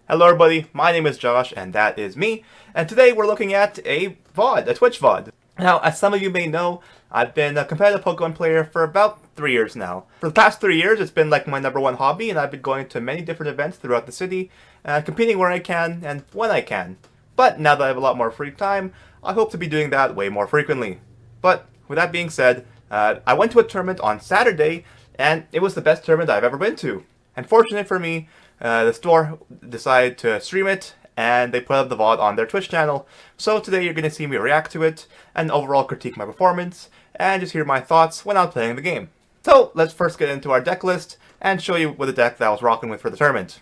Hello everybody, my name is Josh and that is me, and today we're looking at a VOD, a Twitch VOD. Now, as some of you may know, I've been a competitive Pokemon player for about 3 years now. For the past 3 years, it's been like my number one hobby, and I've been going to many different events throughout the city, competing where I can and when I can. But now that I have a lot more free time, I hope to be doing that way more frequently. But with that being said, I went to a tournament on Saturday, and it was the best tournament I've ever been to. And fortunate for me, the store decided to stream it, and they put up the VOD on their Twitch channel. So today you're going to see me react to it, and overall critique my performance, and just hear my thoughts when I'm playing the game. So let's first get into our deck list, and show you what the deck that I was rocking with for the tournament.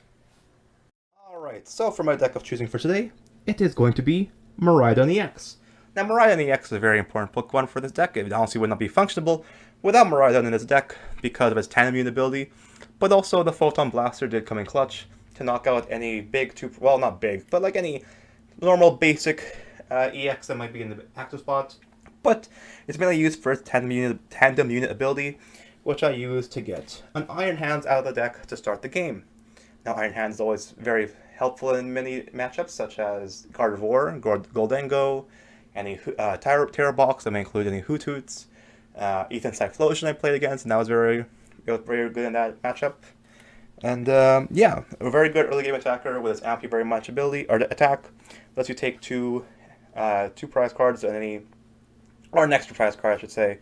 Alright, so for my deck of choosing for today, it is going to be Miraidon EX. Now, Miraidon EX is a very important Pokemon for this deck. It honestly would not be functionable without Miraidon in this deck because of its Tandem Unit ability, but also the Photon Blaster did come in clutch to knock out any big, well, not big, but like any normal basic EX that might be in the active spot. But it's mainly used for its Tandem Unit ability, which I use to get an Iron Hands out of the deck to start the game. Now, Iron Hands is always very helpful in many matchups, such as Gardevoir, Goldengo, any Terra Box that may include any Hoothoots, Ethan Cyclosion I played against, and that was very good in that matchup. And yeah, a very good early game attacker with its Ampy very much ability or attack. Lets you take two prize cards and or an extra prize card, I should say.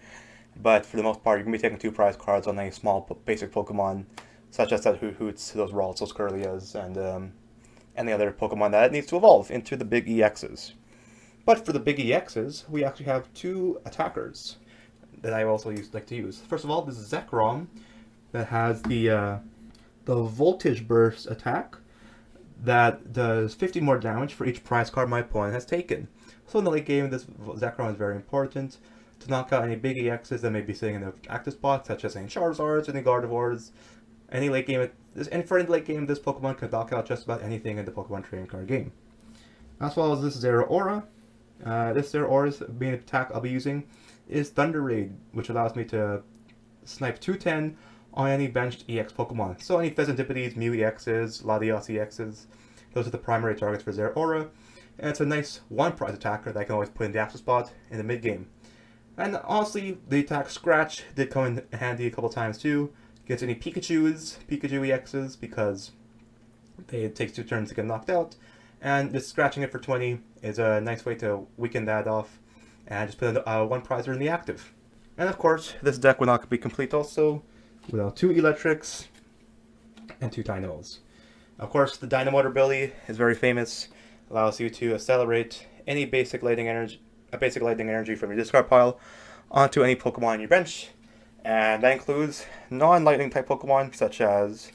But for the most part, you can be taking 2 prize cards on any small basic Pokemon, such as that Hoots, those Ralts, those Kirlias, and any other Pokemon that needs to evolve into the big EXs. But for the big EXs, we actually have 2 attackers that I also like to use. First of all, this is Zekrom that has the Voltage Burst attack that does 50 more damage for each prize card my opponent has taken. So in the late game, this Zekrom is very important to knock out any big EXs that may be sitting in the active spot, such as any Charizards, any Gardevoirs, any late game. And for in the late game, this Pokemon can knock out just about anything in the Pokemon trading card game. As well as this Zeraora. This Zeraora's main attack I'll be using is Thunder Raid, which allows me to snipe 210 on any benched EX Pokemon. So any Phesantipides, Mew EXs, Latios EXs, those are the primary targets for Zeraora. And it's a nice one-prize attacker that I can always put in the active spot in the mid-game. And honestly, the attack Scratch did come in handy a couple times too. Gets any Pikachu EXs, because it takes 2 turns to get knocked out. And just scratching it for 20 is a nice way to weaken that off and just put one prizer in the active. And of course, this deck would not be complete also without 2 Electrics and 2 Dynamos. Of course, the Dynamotor ability is very famous. Allows you to accelerate any basic lightning energy from your discard pile onto any Pokemon on your bench. And that includes non-lightning type Pokemon such as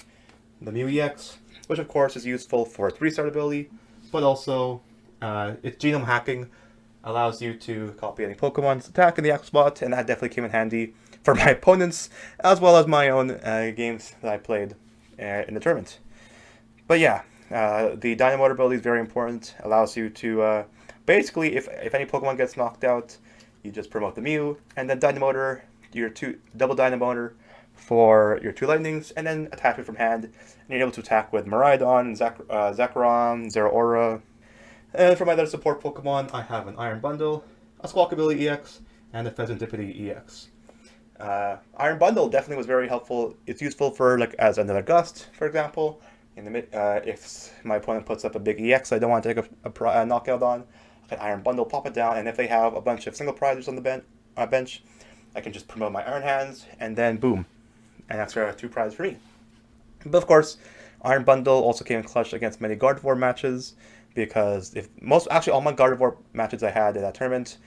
the Mew EX, which of course is useful for its restart ability, but also its genome hacking allows you to copy any Pokemon's attack in the active spot, and that definitely came in handy for my opponents, as well as my own games that I played in the tournament. But yeah, the Dynamotor ability is very important. Allows you to, basically, if any Pokemon gets knocked out, you just promote the Mew, and then Dynamotor, your double Dynamotor for your 2 lightnings, and then attach it from hand, and you're able to attack with Miraidon, Zekrom, Zeraora. And for my other support Pokemon, I have an Iron Bundle, a Squawkabilly EX, and a Pheasantipede EX. Iron Bundle definitely was very helpful. It's useful for as another Gust, for example. In the if my opponent puts up a big EX I don't want to take a knockout on, I can Iron Bundle, pop it down, and if they have a bunch of single prizes on the bench, I can just promote my Iron Hands, and then boom, an extra 2 prizes for me. But of course, Iron Bundle also came in clutch against many Gardevoir matches, because actually all my Gardevoir matches I had in that tournament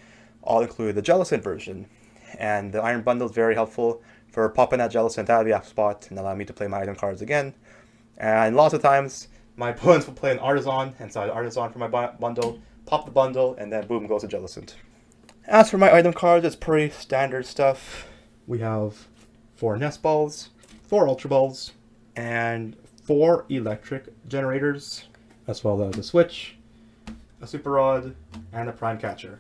all included the Jellicent version. And the Iron Bundle is very helpful for popping that Jellicent out of the active spot and allowing me to play my item cards again. And lots of times, my opponents will play an Artisan, and so I Artisan for my bundle, pop the bundle, and then boom goes a Jellicent. As for my item cards, it's pretty standard stuff. We have 4 Nest Balls, 4 Ultra Balls, and 4 Electric Generators, as well as a Switch, a Super Rod, and a Prime Catcher.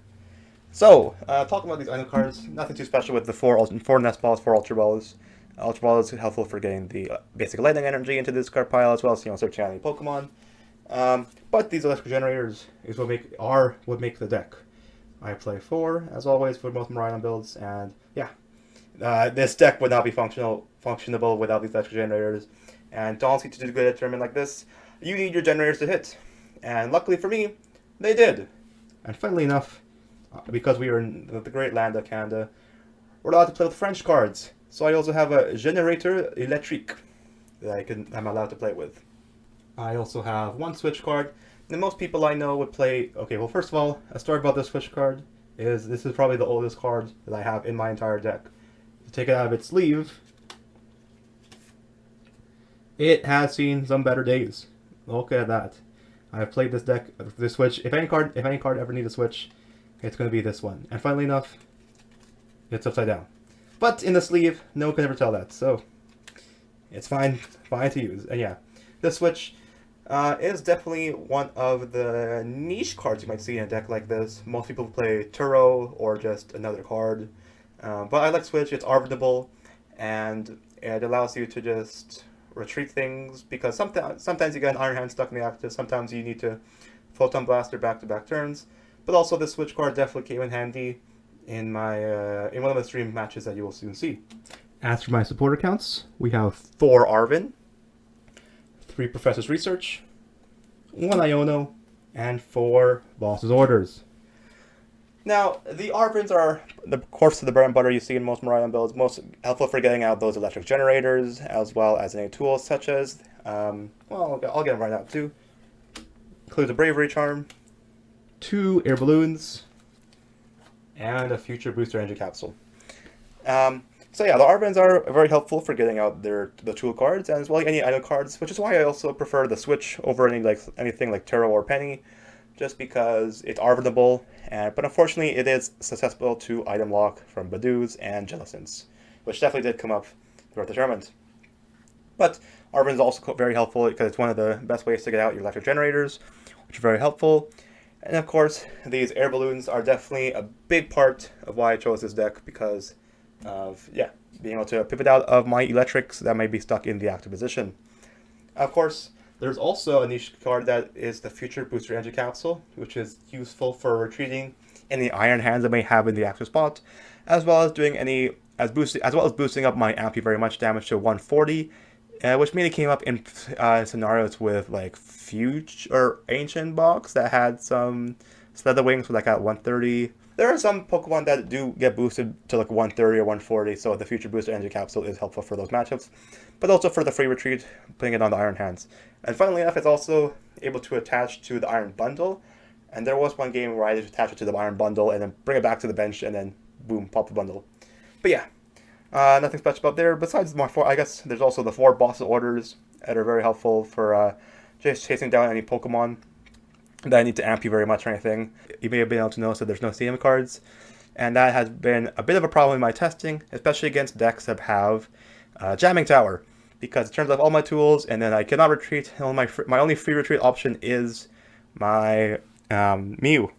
So, talking about these item cards, nothing too special with the 4 Nest Balls, 4 Ultra Balls. Ultra Ball is helpful for getting the basic lightning energy into the discard pile, as well as searching out any Pokemon. But these electric generators is what make the deck. I play 4 as always for most Miraidon builds, and yeah, this deck would not be functionable without these electric generators. And honestly, to do good at a tournament like this, you need your generators to hit. And luckily for me, they did. And funnily enough, because we are in the great land of Canada, we're allowed to play with French cards. So I also have a Generator Electrique that I'm allowed to play with. I also have one Switch card. And most people I know would play... Okay, well, first of all, a story about this Switch card is this is probably the oldest card that I have in my entire deck. To take it out of its sleeve, it has seen some better days. Look at that. I've played this deck, this Switch. If any card ever needs a Switch, it's going to be this one. And funnily enough, it's upside down. But in the sleeve, no one can ever tell that, so it's fine to use. And yeah, this Switch is definitely one of the niche cards you might see in a deck like this. Most people play Turo or just another card. But I like Switch. It's arbitable, and it allows you to just retreat things, because sometimes you get an Iron Hand stuck in the active, sometimes you need to Photon Blaster back-to-back turns. But also this Switch card definitely came in handy in my in one of the stream matches that you will soon see. As for my supporter counts, we have 4 Arven, 3 Professor's Research, 1 Iono, and 4 Boss's Orders. Now, the Arvens are, of course, the bread and butter you see in most Miraidon builds, most helpful for getting out those electric generators, as well as any tools such as, well, I'll get them right out too. Includes a Bravery Charm, 2 Air Balloons, and a Future Booster Energy Capsule. So yeah, the Arvens are very helpful for getting out the tool cards, and as well as any item cards, which is why I also prefer the Switch over anything like Turo or Penny, just because it's Arvenable, but unfortunately it is susceptible to item lock from Badoos and Jellicents, which definitely did come up throughout the tournament. But Arven is also very helpful because it's one of the best ways to get out your electric generators, which are very helpful. And of course, these air balloons are definitely a big part of why I chose this deck, because of, yeah, being able to pivot out of my electrics that may be stuck in the active position. Of course, there's also a niche card that is the Future Booster Energy Capsule, which is useful for retreating any Iron Hands I may have in the active spot, as well as doing boosting up my Ampy very much damage to 140, which mainly came up in scenarios with like Fuge or Ancient Box that had some Slither Wings with like at 130. There are some Pokemon that do get boosted to like 130 or 140, so the Future Booster Energy Capsule is helpful for those matchups, but also for the free retreat, putting it on the Iron Hands. And funnily enough, it's also able to attach to the Iron Bundle, and there was one game where I just attach it to the Iron Bundle and then bring it back to the bench and then boom, pop the bundle. But yeah, nothing special up there. Besides my 4, I guess there's also the 4 Boss Orders that are very helpful for just chasing down any Pokemon that I need to amp you very much or anything. You may have been able to notice that there's no CM cards, and that has been a bit of a problem in my testing, especially against decks that have Jamming Tower, because it turns off all my tools, and then I cannot retreat. My only free retreat option is my Mew.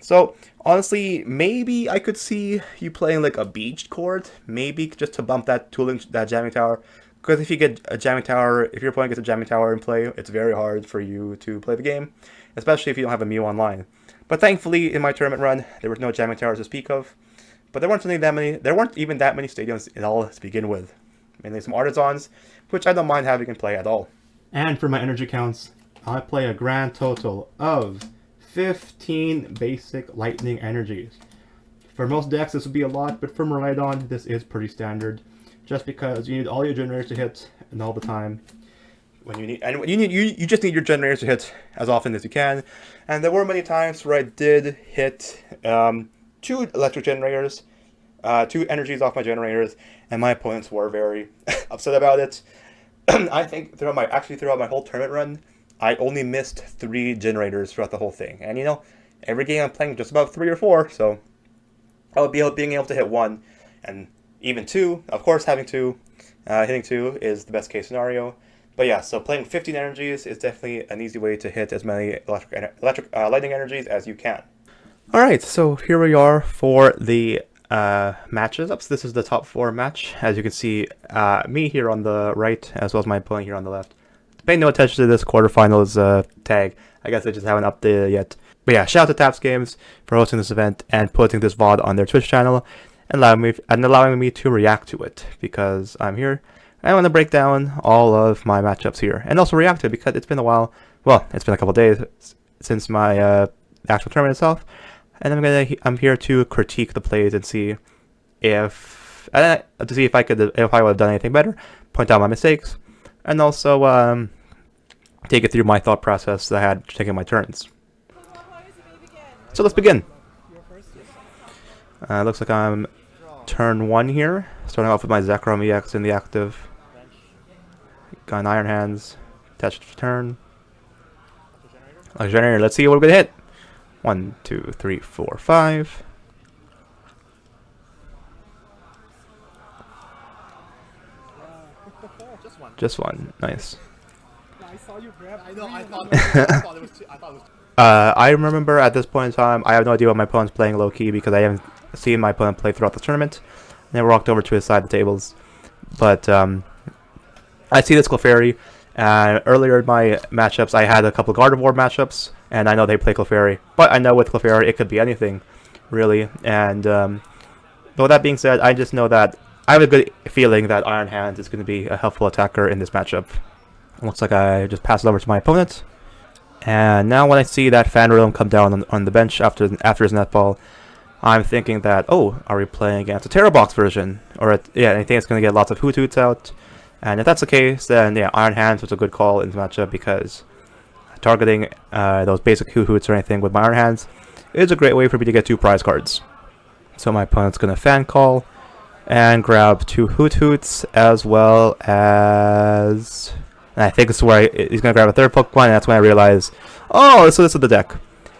So honestly, maybe I could see you playing like a Beached Court, maybe just to bump that Jamming Tower. Because if you get a Jamming Tower, if your opponent gets a Jamming Tower in play, it's very hard for you to play the game, especially if you don't have a Mew online. But thankfully, in my tournament run, there was no Jamming Towers to speak of. But there weren't even that many stadiums at all to begin with. Mainly some Artisans, which I don't mind having in play at all. And for my energy counts, I play a grand total of 15 basic lightning energies. For most decks, this would be a lot, but for Miraidon, this is pretty standard. Just because you need all your generators to hit and all the time. You just need your generators to hit as often as you can. And there were many times where I did hit 2 electric generators, 2 energies off my generators, and my opponents were very upset about it. I think throughout my whole tournament run, I only missed 3 generators throughout the whole thing. And you know, every game I'm playing just about 3 or 4, so I would be being able to hit 1, and even 2. Of course, hitting 2 is the best case scenario. But yeah, so playing 15 energies is definitely an easy way to hit as many lightning energies as you can. All right, so here we are for the matches. So this is the top 4 match. As you can see, me here on the right, as well as my opponent here on the left, pay no attention to this quarterfinals tag. I guess they just haven't updated it yet. But yeah, shout out to Taps Games for hosting this event and putting this VOD on their Twitch channel and allowing me to react to it, because I'm here. I want to break down all of my matchups here and also react to it because it's been a while. Well, it's been a couple days since my actual tournament itself, and I'm here to critique the plays and see if I would have done anything better, point out my mistakes, and also take it through my thought process that I had taking my turns. So let's begin. Looks like I'm turn 1 here, starting off with my Zekrom EX in the active. Got an Iron Hands, attached to turn. Like generator, let's see what we're gonna hit. 1, 2, 3, 4, 5. Just one. Nice. I saw you grab. I know. I thought it was two. I remember at this point in time, I have no idea what my opponent's playing low key because I haven't seen my opponent play throughout the tournament. I never walked over to his side of the tables, but I see this Clefairy. Earlier in my matchups, I had a couple Gardevoir matchups, and I know they play Clefairy. But I know with Clefairy, it could be anything, really. And but with that being said, I just know that I have a good feeling that Iron Hands is going to be a helpful attacker in this matchup. Looks like I just passed it over to my opponent. And now when I see that Fanrilum come down on the bench after his netball, I'm thinking that, oh, are we playing against a Terra Box version? Or, yeah, I think it's going to get lots of Hoothoots out. And if that's the case, then, yeah, Iron Hands was a good call in the matchup because targeting those basic Hoothoots or anything with my Iron Hands is a great way for me to get 2 prize cards. So my opponent's going to Fan Call and grab 2 Hoothoots as well as... And I think this is where he's going to grab a 3rd Pokemon, and that's when I realize, oh, so this is the deck.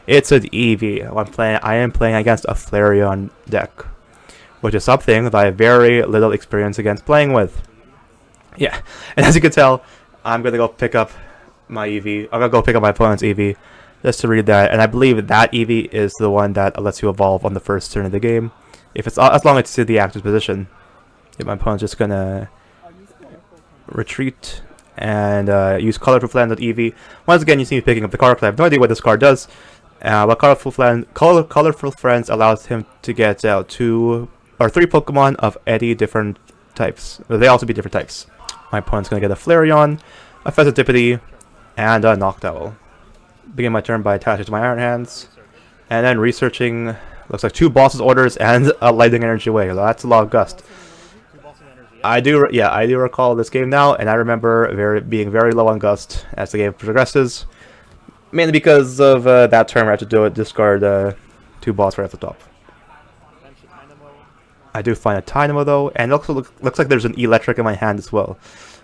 It's an Eevee. I am playing against a Flareon deck, which is something that I have very little experience against playing with. Yeah, and as you can tell, I'm going to go pick up my Eevee. I'm going to go pick up my opponent's Eevee just to read that, and I believe that Eevee is the one that lets you evolve on the first turn of the game, if it's as long as it's in the active position. Yeah, my opponent's just going to retreat and use Colorful Friends on Eevee. Once again, you see me picking up the card because I have no idea what this card does. But Colorful Friends allows him to get out 2 or 3 Pokemon of any different types. They also be different types. My opponent's going to get a Flareon, a Fezzantipity, and a Noctowl. Begin my turn by attaching to my Iron Hands, and then researching. Looks like 2 Boss's Orders and a Lightning Energy Away. That's a lot of Gust. I do recall this game now, and I remember being very low on Gust as the game progresses, mainly because of that turn where I had to discard 2 Boss right at the top. I do find a Tynamo though, and it also looks like there's an Electric in my hand as well.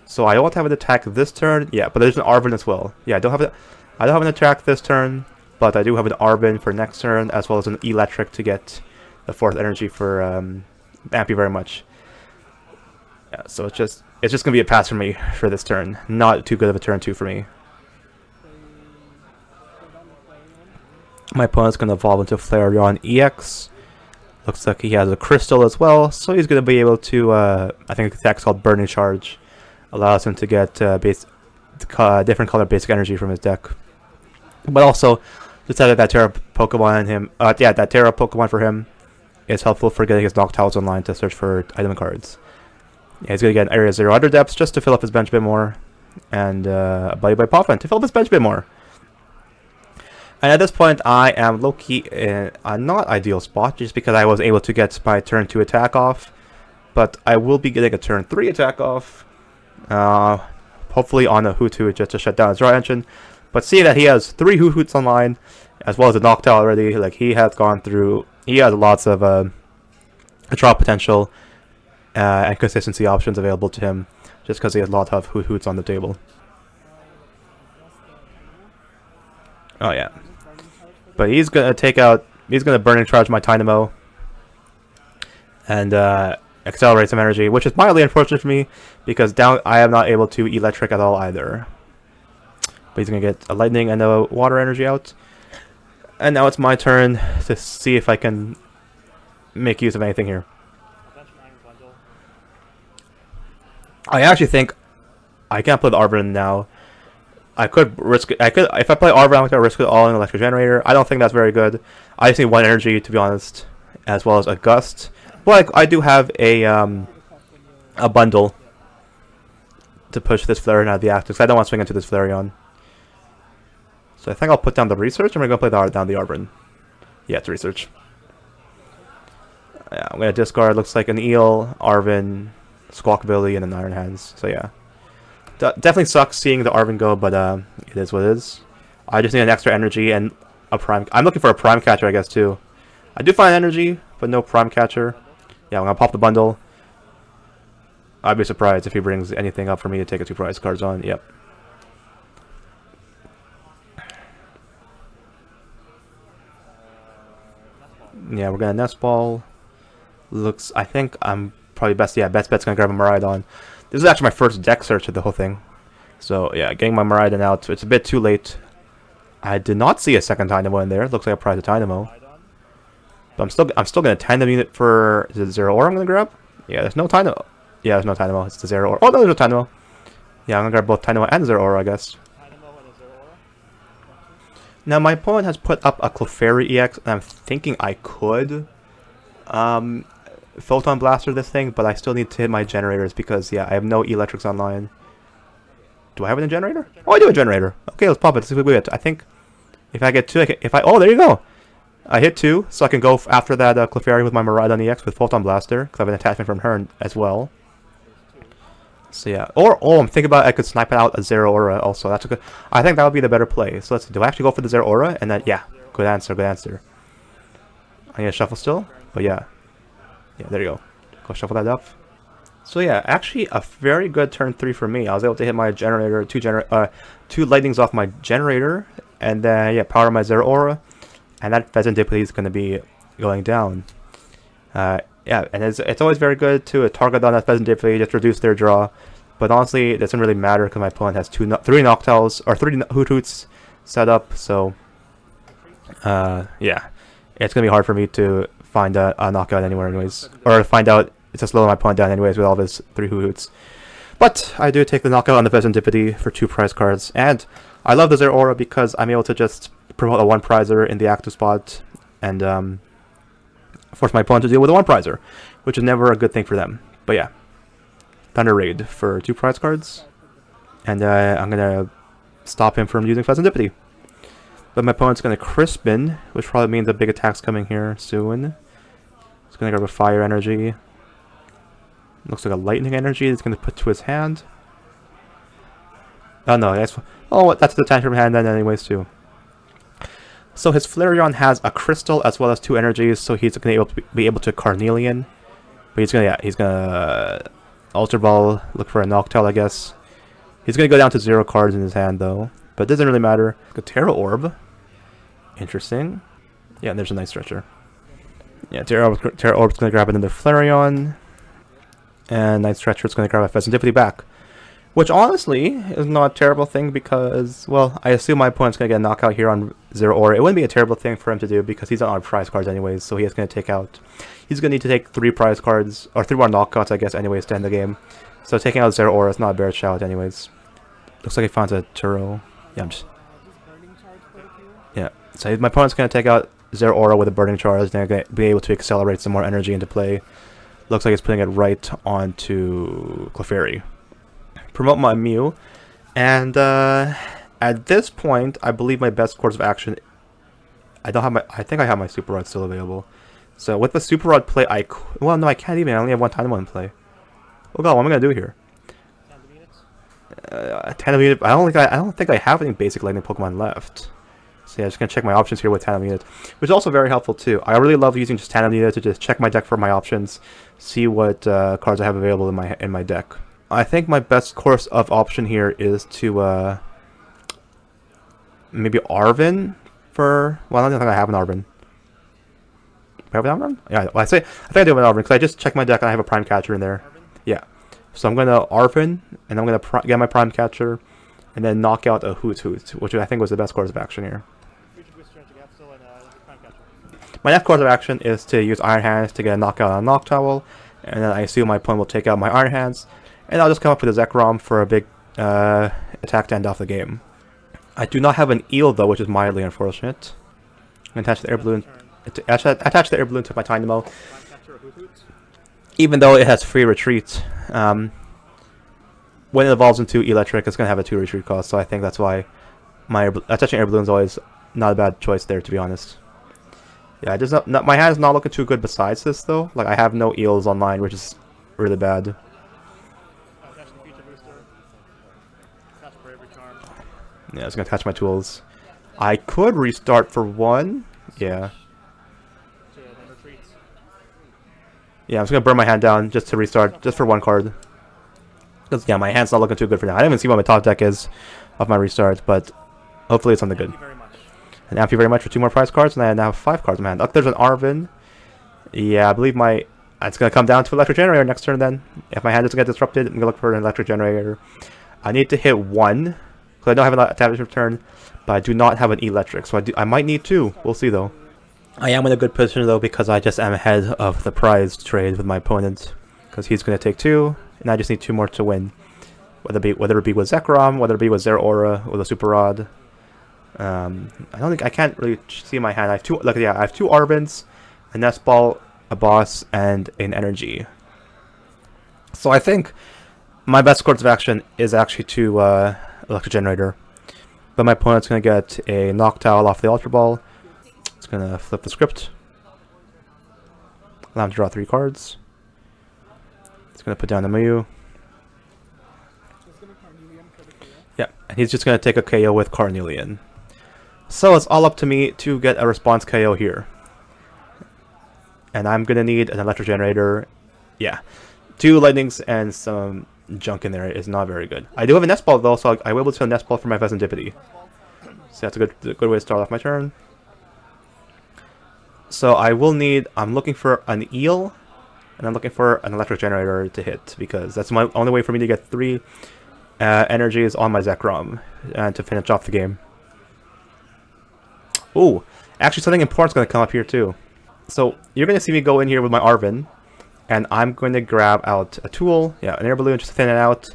So I don't have an attack this turn, yeah, but there's an Arven as well. Yeah, I don't have an attack this turn, but I do have an Arven for next turn, as well as an Electric to get the 4th energy for Ampy very much. Yeah, so it's just gonna be a pass for me for this turn. Not too good of a turn 2 for me. My opponent's gonna evolve into Flareon EX. Looks like he has a Crystal as well, so he's gonna be able to. I think the attack's called Burning Charge, allows him to get different color basic energy from his deck. But also, decided that Terra Pokemon in him. Yeah, that Terra Pokemon for him is helpful for getting his Noctowls online to search for item cards. Yeah, he's going to get an Area 0 Under Depths just to fill up his bench a bit more. And a Buddy by Poffin to fill up his bench a bit more. And at this point, I am low-key in a not ideal spot just because I was able to get my turn 2 attack off. But I will be getting a turn 3 attack off. Hopefully on a Hoothoot just to shut down his draw engine. But seeing that he has 3 Hootoots online, as well as a Noctowl already, like he has lots of draw potential. And consistency options available to him, just because he has a lot of Hoothoots on the table. Oh yeah, but he's gonna Burning Charge my Tynamo, and accelerate some energy, which is mildly unfortunate for me because I am not able to Electric at all either. But he's gonna get a Lightning and a Water energy out, and now it's my turn to see if I can make use of anything here. I actually think I can't play the Arven now I could risk it. I could, if I play Arven, I'm gonna risk it all in Electric Generator. I don't think that's very good. I just need 1 energy, to be honest, as well as a Gust. But I do have a bundle to push this Flareon out of the active. I don't want to swing into this Flareon. So I think I'll put down the Research, and we're going to play down the Arven. Yeah, it's Research. Yeah, I'm going to discard, looks like an Eel, Arven, Squawkabilly, and an Iron Hands. So yeah. Definitely sucks seeing the Arven go, but it is what it is. I just need an extra energy and a Prime. I'm looking for a Prime Catcher, I guess, too. I do find energy, but no Prime Catcher. Yeah, I'm going to pop the bundle. I'd be surprised if he brings anything up for me to take a 2 prize cards on. Yep. Yeah, we're gonna Nest Ball. Looks, I think I'm probably best. Yeah, Bet's gonna grab a Miraidon. This is actually my first deck search of the whole thing. So yeah, getting my Miraidon out. It's a bit too late. I did not see a second Dynamo in there. Looks like a prize of Dynamo. But I'm still gonna Tandem Unit for, is it Zeraora I'm gonna grab? Yeah, there's no Dynamo. Yeah, there's no Tynamo. It's the Zeraora. Oh, no, there's no Tynamo. Yeah, I'm going to grab both Tynamo and Zeraora, I guess. Now, my opponent has put up a Clefairy EX, and I'm thinking I could Photon Blaster this thing, but I still need to hit my generators because, yeah, I have no Electrics online. Do I have a generator? Oh, I do have a generator. Okay, let's pop it. Let's see what we get. I think if I get 2, oh, there you go. I hit 2, so I can go after that Clefairy with my Miraidon EX with Photon Blaster, because I have an attachment from her as well. So yeah, or I'm thinking about I could snipe out a Zeraora also. That's a good. I think that would be the better play. So let's see. Do I actually go for the Zeraora? And then yeah, good answer, good answer. I need to shuffle still, but yeah, there you go. Go shuffle that up. So yeah, actually a very good turn 3 for me. I was able to hit my generator, 2 lightnings off my generator, and then yeah, power my Zeraora, and that Pheasant Diploid is going to be going down. Yeah, and it's always very good to target on that Pheasant Diploid, just reduce their draw. But honestly, it doesn't really matter because my opponent has 3 Noctowls, or 3 Hoothoots set up, so yeah. It's going to be hard for me to find a knockout anywhere anyways. Or find out it's just slow my opponent down anyways with all of his 3 Hoothoots. But I do take the knockout on the Pheasant Diploid for 2 prize cards. And I love the Zeraora because I'm able to just promote a 1 prizer in the active spot. And force my opponent to deal with a 1 prizer, which is never a good thing for them. But yeah, Thunder Raid for 2 prize cards, and I'm gonna stop him from using Pheasant Diploid. But my opponent's gonna Crispin, which probably means a big attack's coming here soon. He's gonna grab a Fire Energy. Looks like a Lightning Energy. He's gonna put to his hand. Oh no, that's the Tantrum hand then anyways too. So his Flareon has a Crystal as well as 2 energies, so he's gonna be able to Carnelian. But he's gonna Ultra Ball, look for a Noctowl, I guess. He's gonna go down to 0 cards in his hand though, but it doesn't really matter. A Terra Orb, interesting. Yeah, there's a nice stretcher. Yeah, Terra Orb's gonna grab another Flareon, and Night Stretcher's gonna grab a Pheasant Diploid back. Which honestly is not a terrible thing because, well, I assume my opponent's going to get a knockout here on Zeraora. It wouldn't be a terrible thing for him to do because he's not on prize cards anyways, so he's going to take out... He's going to need to take 3 prize cards, or 3 more knockouts I guess anyways to end the game. So taking out Zeraora is not a bad shout anyways. Looks like he finds a Turo. Yeah, yeah, so my opponent's going to take out Zeraora with a Burning Charge, and they're going to be able to accelerate some more energy into play. Looks like he's putting it right onto Clefairy. Promote my Mew, and at this point, I believe my best course of action. I think I have my Super Rod still available. So with the Super Rod play, well, no, I can't even. I only have 1 Tandem in play. Oh god, what am I gonna do here? Tandem Unit. I don't think I have any basic Lightning Pokemon left. So yeah, just gonna check my options here with Tandem Unit, which is also very helpful too. I really love using just Tandem Unit to just check my deck for my options, see what cards I have available in my deck. I think my best course of option here is to maybe Arven for... Well, I don't think I have an Arven. Do I have an Arven? Yeah, well, I think I do have an Arven because I just checked my deck and I have a Prime Catcher in there. Yeah. So I'm going to Arven, and I'm going to get my Prime Catcher, and then knock out a Hoothoot, which I think was the best course of action here. My next course of action is to use Iron Hands to get a knockout on a Noctowl, and then I assume my opponent will take out my Iron Hands. And I'll just come up with a Zekrom for a big attack to end off the game. I do not have an eel though, which is mildly unfortunate. I'm gonna attach the air balloon. Attach the air balloon to my Dynamo. Even though it has free retreat, when it evolves into electric, it's gonna have a 2 retreat cost. So I think that's why attaching air balloon is always not a bad choice there, to be honest. Yeah, just not my hand is not looking too good besides this though. Like I have no eels online, which is really bad. Yeah, I was gonna attach my tools. I could restart for 1. Yeah. Yeah, I'm just gonna burn my hand down just to restart, just for 1 card. Cause yeah, my hand's not looking too good for now. I didn't even see what my top deck is of my restart, but hopefully it's something good. And thank you very much for 2 more prize cards, and I now have 5 cards in my hand. Look, there's an Arven. Yeah, I believe it's gonna come down to electric generator next turn. Then, if my hand doesn't get disrupted, I'm gonna look for an electric generator. I need to hit 1 because I don't have an attachment return, but I do not have an electric, so I might need 2. We'll see though. I am in a good position though because I just am ahead of the prize trade with my opponent, because he's gonna take 2, and I just need 2 more to win. Whether it be with Zekrom, whether it be with Zeraora, with a Super Rod. I can't really see my hand. I have 2. Look, yeah, I have 2 Arvens, a Nest Ball, a Boss, and an Energy. So I think my best course of action is actually to Electric Generator, but my opponent's gonna get a Noctowl off the Ultra Ball. It's gonna flip the script, allow him to draw 3 cards. It's gonna put down the Mew. Yeah, and he's just gonna take a KO with Carnelian. So it's all up to me to get a response KO here. And I'm gonna need an electric generator. Yeah. 2 lightnings and some junk in there is not very good. I do have a Nest Ball though, so I will able to Nest Ball for my Vesendipity. So that's a good way to start off my turn. So I'm looking for an eel, and I'm looking for an electric generator to hit, because that's my only way for me to get 3 energies on my Zekrom and to finish off the game. Ooh, actually something important's going to come up here too. So you're going to see me go in here with my Arven, and I'm going to grab out a tool, yeah, an air balloon just to thin it out,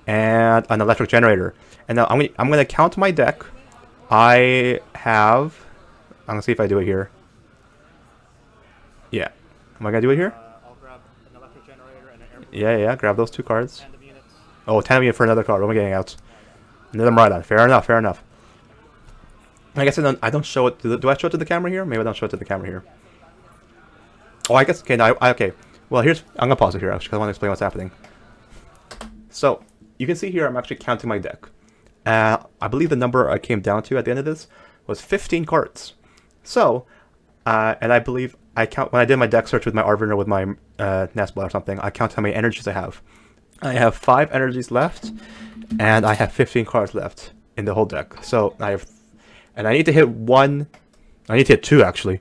and an electric generator. And now I'm going to count my deck. I'm going to see if I do it here. Yeah. Am I going to do it here? I'll grab an electric generator and an air balloon. Yeah, grab those 2 cards. Tandem units. Oh, tandem unit for another card. What am I getting out? Another Maraudon. Fair enough. I guess I don't show it. Do I show it to the camera here? Maybe I don't show it to the camera here. Oh, I guess. Okay, no, okay. Well, I'm gonna pause it here actually, because I want to explain what's happening. So you can see here, I'm actually counting my deck. I believe the number I came down to at the end of this was 15 cards. So, and I believe when I did my deck search with my Arven or with my Nest Ball or something, I count how many energies I have. I have 5 energies left, and I have 15 cards left in the whole deck. So and I need to hit 1. I need to hit 2 actually.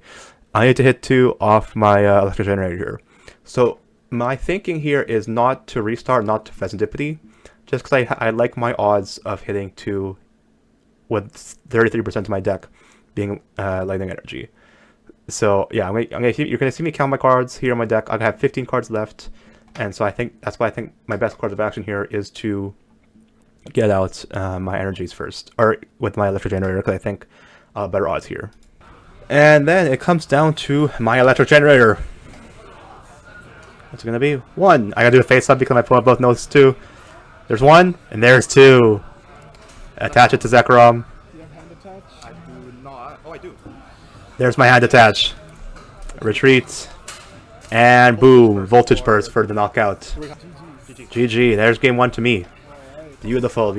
I need to hit 2 off my electric generator here. So my thinking here is not to restart, not to Vesendipity, just because I like my odds of hitting 2 with 33% of my deck being lightning energy. So yeah, you're gonna see me count my cards here on my deck. I have 15 cards left, and so that's why I think my best course of action here is to get out my energies first, or with my electric generator, because I think better odds here. And then it comes down to my electric generator. What's it gonna be? 1. I gotta do a face up because my opponent both knows 2. There's 1, and there's 2. Attach it to Zekrom. Do you have hand attach? I do not. Oh, I do. There's my hand attach. Retreat. And boom, voltage burst for the knockout. GG. There's game 1 to me. Beautiful.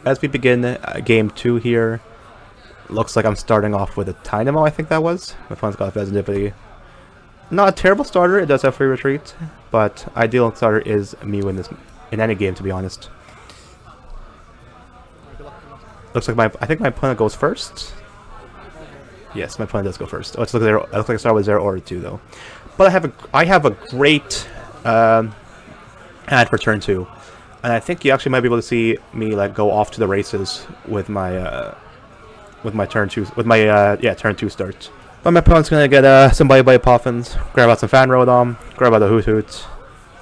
As we begin game 2 here, looks like I'm starting off with a Dynamo, I think that was. My opponent's got a Vesendipity. Not a terrible starter, it does have free retreat, but ideal starter is Mew in any game, to be honest. Looks like I think my opponent goes first. Yes, my opponent does go first. Oh, it looks like I start with Zeraora too, though. But I have a great hand for turn 2, and I think you actually might be able to see me like go off to the races with my turn 2 turn 2 start. But my opponent's gonna get some Bye Poffins, grab out some Fan Rotom, grab out the Hoot,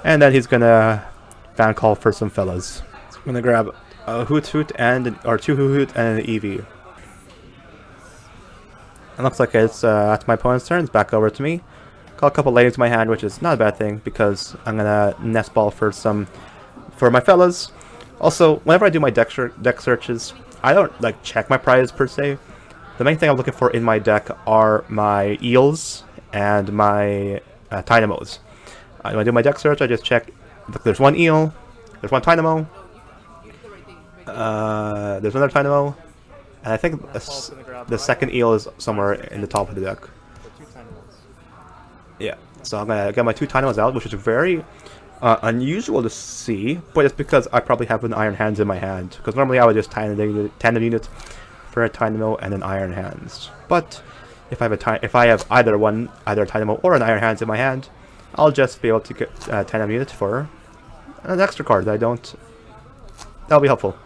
and then he's gonna fan call for some fellas. So I'm gonna grab a Hoot Hoot or 2 Hoot Hoot and an Eevee. It looks like it's that's my opponent's turn. It's back over to me. Got a couple ladies in my hand, which is not a bad thing because I'm gonna nest ball for my fellas. Also, whenever I do my deck searches, I don't like check my prize per se. The main thing I'm looking for in my deck are my eels and my Tynamos. When I do my deck search, I just check. Look, there's one eel, there's one Tynamo, there's another Tynamo, and I think the second eel is somewhere in the top of the deck. Yeah, so I'm gonna get my 2 Tynamos out, which is very unusual to see, but it's because I probably have an Iron Hands in my hand. Because normally I would just tandem unit for a Tynamo and an Iron Hands. But if I have either a Tynamo or an Iron Hands in my hand, I'll just be able to get tandem unit for an extra card that I don't. That'll be helpful.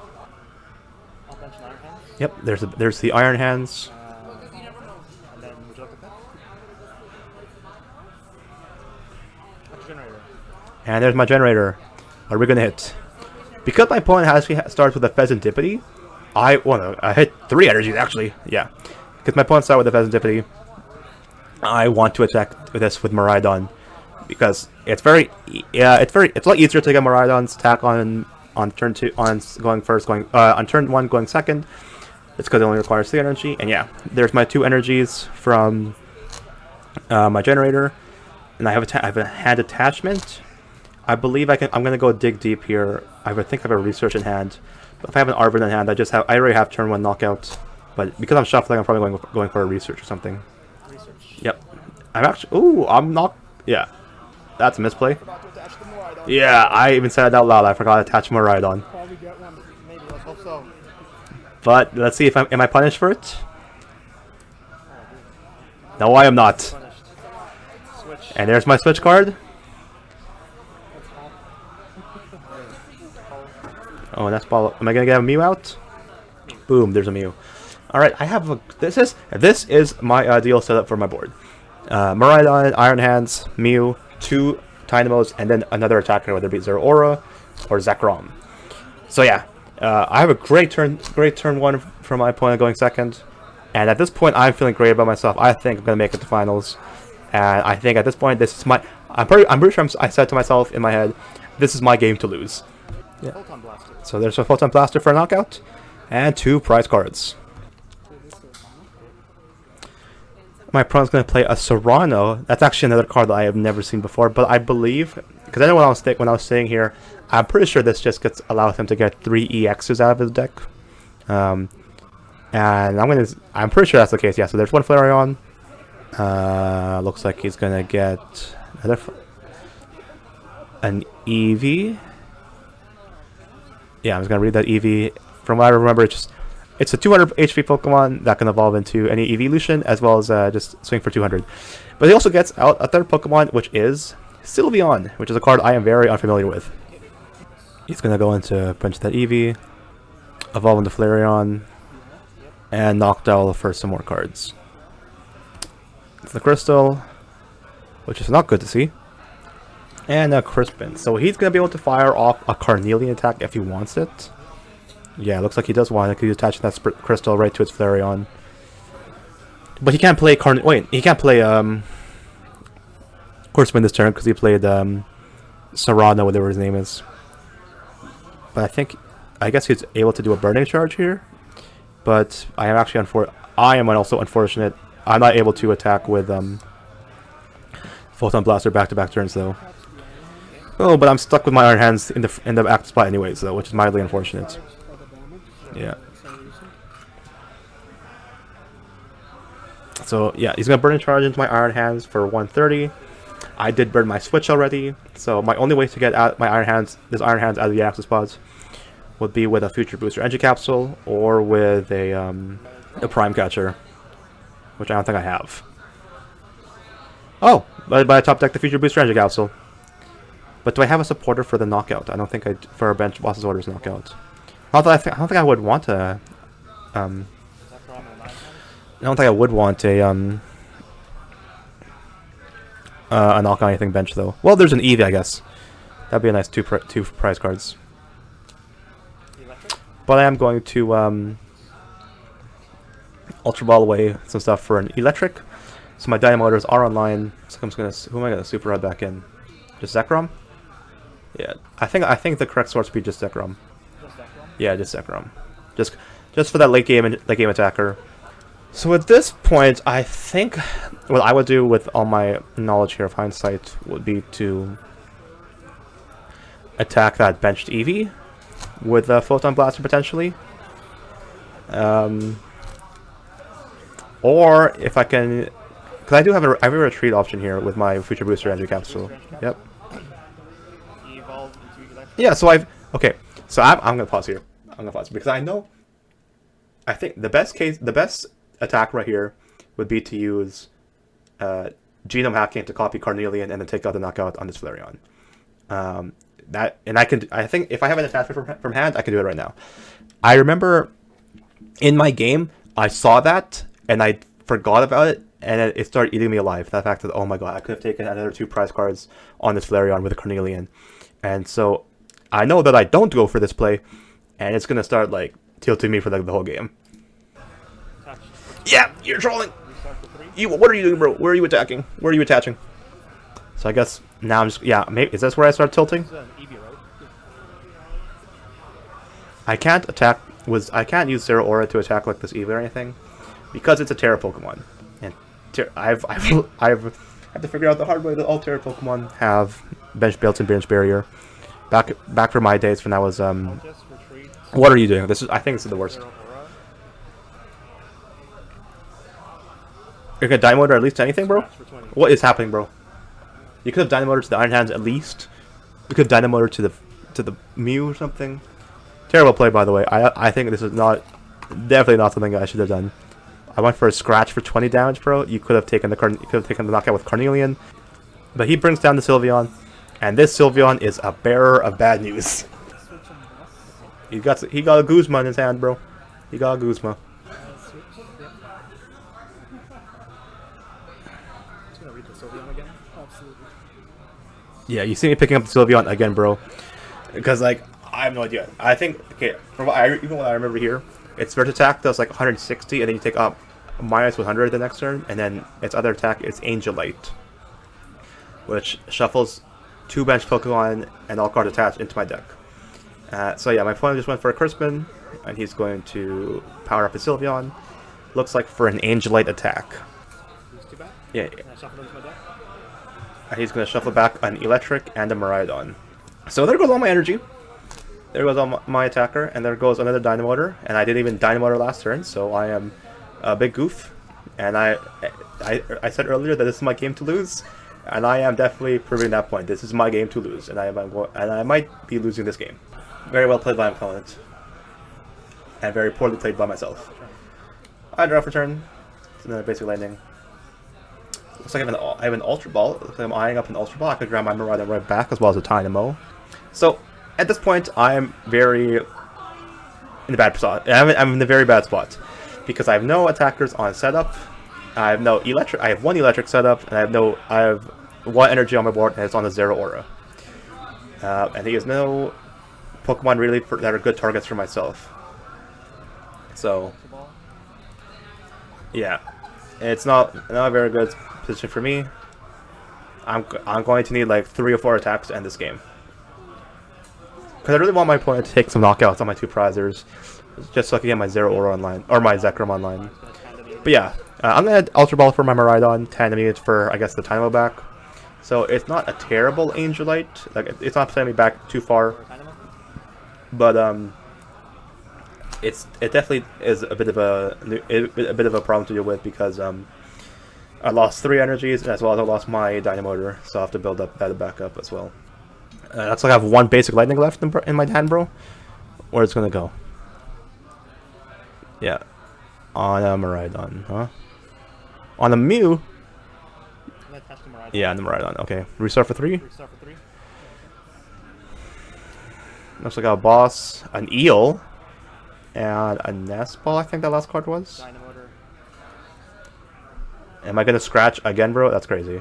I'll bench an Iron Hands. Yep, there's the Iron Hands. And then would you like to pick? What's your generator? And there's my generator. What are we gonna hit? Because my opponent starts with a Pheasantipity, I hit 3 energies actually. Yeah, because my opponent started with a Pheasantipity. I want to attack this with Miraidon because it's a lot easier to get Miraidon's attack on turn 2 on turn 1 going second. It's because it only requires 3 energy. And yeah, there's my 2 energies from my generator, and I have a hand attachment. I believe I'm gonna go dig deep here. I think I have a research in hand. But if I have an Arven in hand, I already have turn 1 knockout. But because I'm shuffling, I'm probably going for a research or something. Research. Yep. I'm actually. Ooh, I'm not. Yeah, that's a misplay. Forgot to attach the Miraidon. Yeah, I even said it out loud. I forgot to attach Miraidon. Probably get one. Maybe. Let's hope so. But let's see if am I punished for it? No, I am not. Punished. Switch. And there's my switch card. Oh, that's ball. Am I gonna get a Mew out? Boom, there's a Mew. All right, I have this is my ideal setup for my board. Miraidon, Iron Hands, Mew, 2 Tynamos, and then another attacker, whether it be Zeraora or Zekrom. So yeah, I have a great turn 1 for my opponent going second, and at this point I'm feeling great about myself. I think I'm gonna make it to finals, and I think at this point this is my. I'm pretty sure I said to myself in my head, this is my game to lose. Yeah. Photon Blaster. So there's a Photon Blaster for a knockout, and 2 prize cards. My opponent's going to play a Serrano. That's actually another card that I have never seen before, but I believe, because I know when I was sitting here, I'm pretty sure this just allows him to get 3 EXs out of his deck. And I'm pretty sure that's the case. Yeah. So there's 1 Flareon. Looks like he's going to get an Eevee. Yeah, I'm just gonna read that Eevee. From what I remember, it's a 200 HP Pokemon that can evolve into any evolution, as well as just swing for 200. But he also gets out a 3rd Pokemon, which is Sylveon, which is a card I am very unfamiliar with. He's gonna go into punch that Eevee, evolve into Flareon, and Noctowl for some more cards. It's the Crystal, which is not good to see. And a Crispin. So he's going to be able to fire off a Carnelian attack if he wants it. Yeah, looks like he does want it because he's attaching that crystal right to its Flareon. But he can't play he can't play Crispin this turn because he played Serrano, whatever his name is. But I guess he's able to do a Burning Charge here. But I am also unfortunate. I'm not able to attack with Photon Blaster back-to-back turns though. Oh, but I'm stuck with my Iron Hands in the active spot anyways, though, which is mildly unfortunate. Yeah. So yeah, he's gonna burn and charge into my Iron Hands for 130. I did burn my switch already, so my only way to get out my Iron Hands out of the active spots would be with a Future Booster Energy Capsule or with a Prime Catcher, which I don't think I have. Oh, but I top deck the Future Booster Energy Capsule. But do I have a supporter for the knockout? I don't think for a bench boss's orders knockout. Although I don't think I would want a I don't think I would want a knock on anything bench though. Well, there's an Eevee, I guess. That'd be a nice two prize cards. but I am going to Ultra Ball away some stuff for an electric. So my Dynamotors are online. So I'm just gonna. Who am I gonna Super Rod back in? Just Zekrom? Yeah, I think the correct source would be just Zekrom. Yeah, just Zekrom. Just for that late game attacker. So at this point, I think what I would do with all my knowledge here of hindsight would be to attack that benched Eevee with a Photon Blaster potentially. Or if I can, because I have a retreat option here with my Future Booster Energy Capsule. Yep. Yeah. So okay. So I'm gonna pause here. I'm gonna pause because I think the best attack right here would be to use genome hacking to copy Carnelian and then take out the knockout on this Flareon. I think if I have an attachment from hand, I can do it right now. I remember in my game I saw that and I forgot about it, and it started eating me alive. The fact that, oh my god, I could have taken another 2 prize cards on this Flareon with a Carnelian, and so I know that I don't go for this play, and it's gonna start like tilting me for like the whole game. Yeah, you're trolling. What are you doing, bro? Where are you attacking? Where are you attaching? So I guess now I'm just Maybe is this where I start tilting? I can't attack. I can't use Zero Aura to attack like this Eevee or anything because it's a Terra Pokemon, and I've had to figure out the hard way that all Terra Pokemon have built-in bench barrier. Back for my days when I was What are you doing? I think this is the worst. You're gonna Dynamotor at least to anything, bro? What is happening, bro? You could have Dynamotor to the Iron Hands at least. You could have Dynamotor to the Mew or something. Terrible play, by the way. I think this is definitely not something I should have done. I went for a scratch for 20 damage, bro. You could have taken the knockout with Carnelian, but he brings down the Sylveon, and this Sylveon is a bearer of bad news. He got a Guzma in his hand, bro. He got a Guzma. Yeah, you see me picking up the Sylveon again, bro. Because, like, I have no idea. I think, okay, even what I remember here, its first attack does like 160, and then you take up minus 100 the next turn, and then its other attack is Angelite, which shuffles 2 bench Pokemon and all cards attached into my deck. So yeah, my opponent just went for a Crispin, and he's going to power up his Sylveon. Looks like for an Angelite attack. Yeah. And he's going to shuffle back an Electric and a Miraidon. So there goes all my energy. There goes all my attacker, and there goes another Dynamotor. And I didn't even Dynamotor last turn, so I am a big goof. And I said earlier that this is my game to lose, and I am definitely proving that point. This is my game to lose, and I might be losing this game. Very well played by my opponent, and very poorly played by myself. I draw for turn. It's another basic lightning. Looks like I have an Ultra Ball. Looks like I'm eyeing up an Ultra Ball. I could grab my Miraidon right back as well as a Dynamo. So at this point, I'm very in the bad spot. I'm in the very bad spot because I have no attackers on setup. I have no electric. I have 1 electric setup, and I have 1 energy on my board, and it's on the Zero Aura. And he has no Pokemon really that are good targets for myself. So yeah, it's not a very good position for me. I'm going to need like 3 or 4 attacks to end this game, because I really want my opponent to take some knockouts on my 2 prizers, just so I can get my Zero Aura online or my Zekrom online. But yeah, I'm gonna Ultra Ball for my Miraidon, Tandem Unit for I guess the Dynamo back. So it's not a terrible Angelite. Like it's not sending me back too far, but it definitely is a bit of a problem to deal with because I lost 3 energies as well as I lost my Dynamotor, so I have to build up that backup as well. That's like I have 1 basic lightning left in my hand, bro. Where it's gonna go? Yeah, on a Miraidon, huh? On a Mew. Yeah, on the Miraidon. Okay, restart for 3. Looks like a boss, an Eel, and a Nest Ball. I think that last card was. Am I gonna scratch again, bro? That's crazy.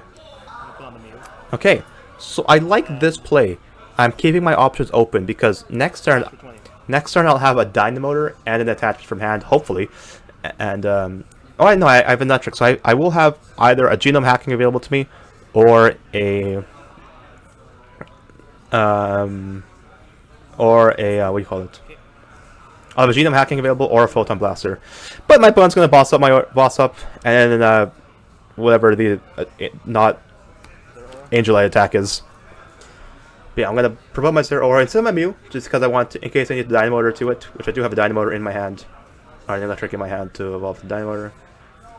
Okay, so I like this play. I'm keeping my options open because next turn Next turn I'll have a Dynamotor and an attachment from hand, hopefully. And, oh, I know, I have Electric, so I will have either a Genome Hacking available to me, or a, what do you call it? I'll have a Genome Hacking available, or a Photon Blaster. But my opponent's going to boss up, and then, whatever the, not Angel Eye attack is. But yeah, I'm going to promote my Zero Aura instead of my Mew, just because I want to, in case I need the Dynamotor to it, which I do have a Dynamotor in my hand, or an Electric in my hand to evolve the Dynamotor.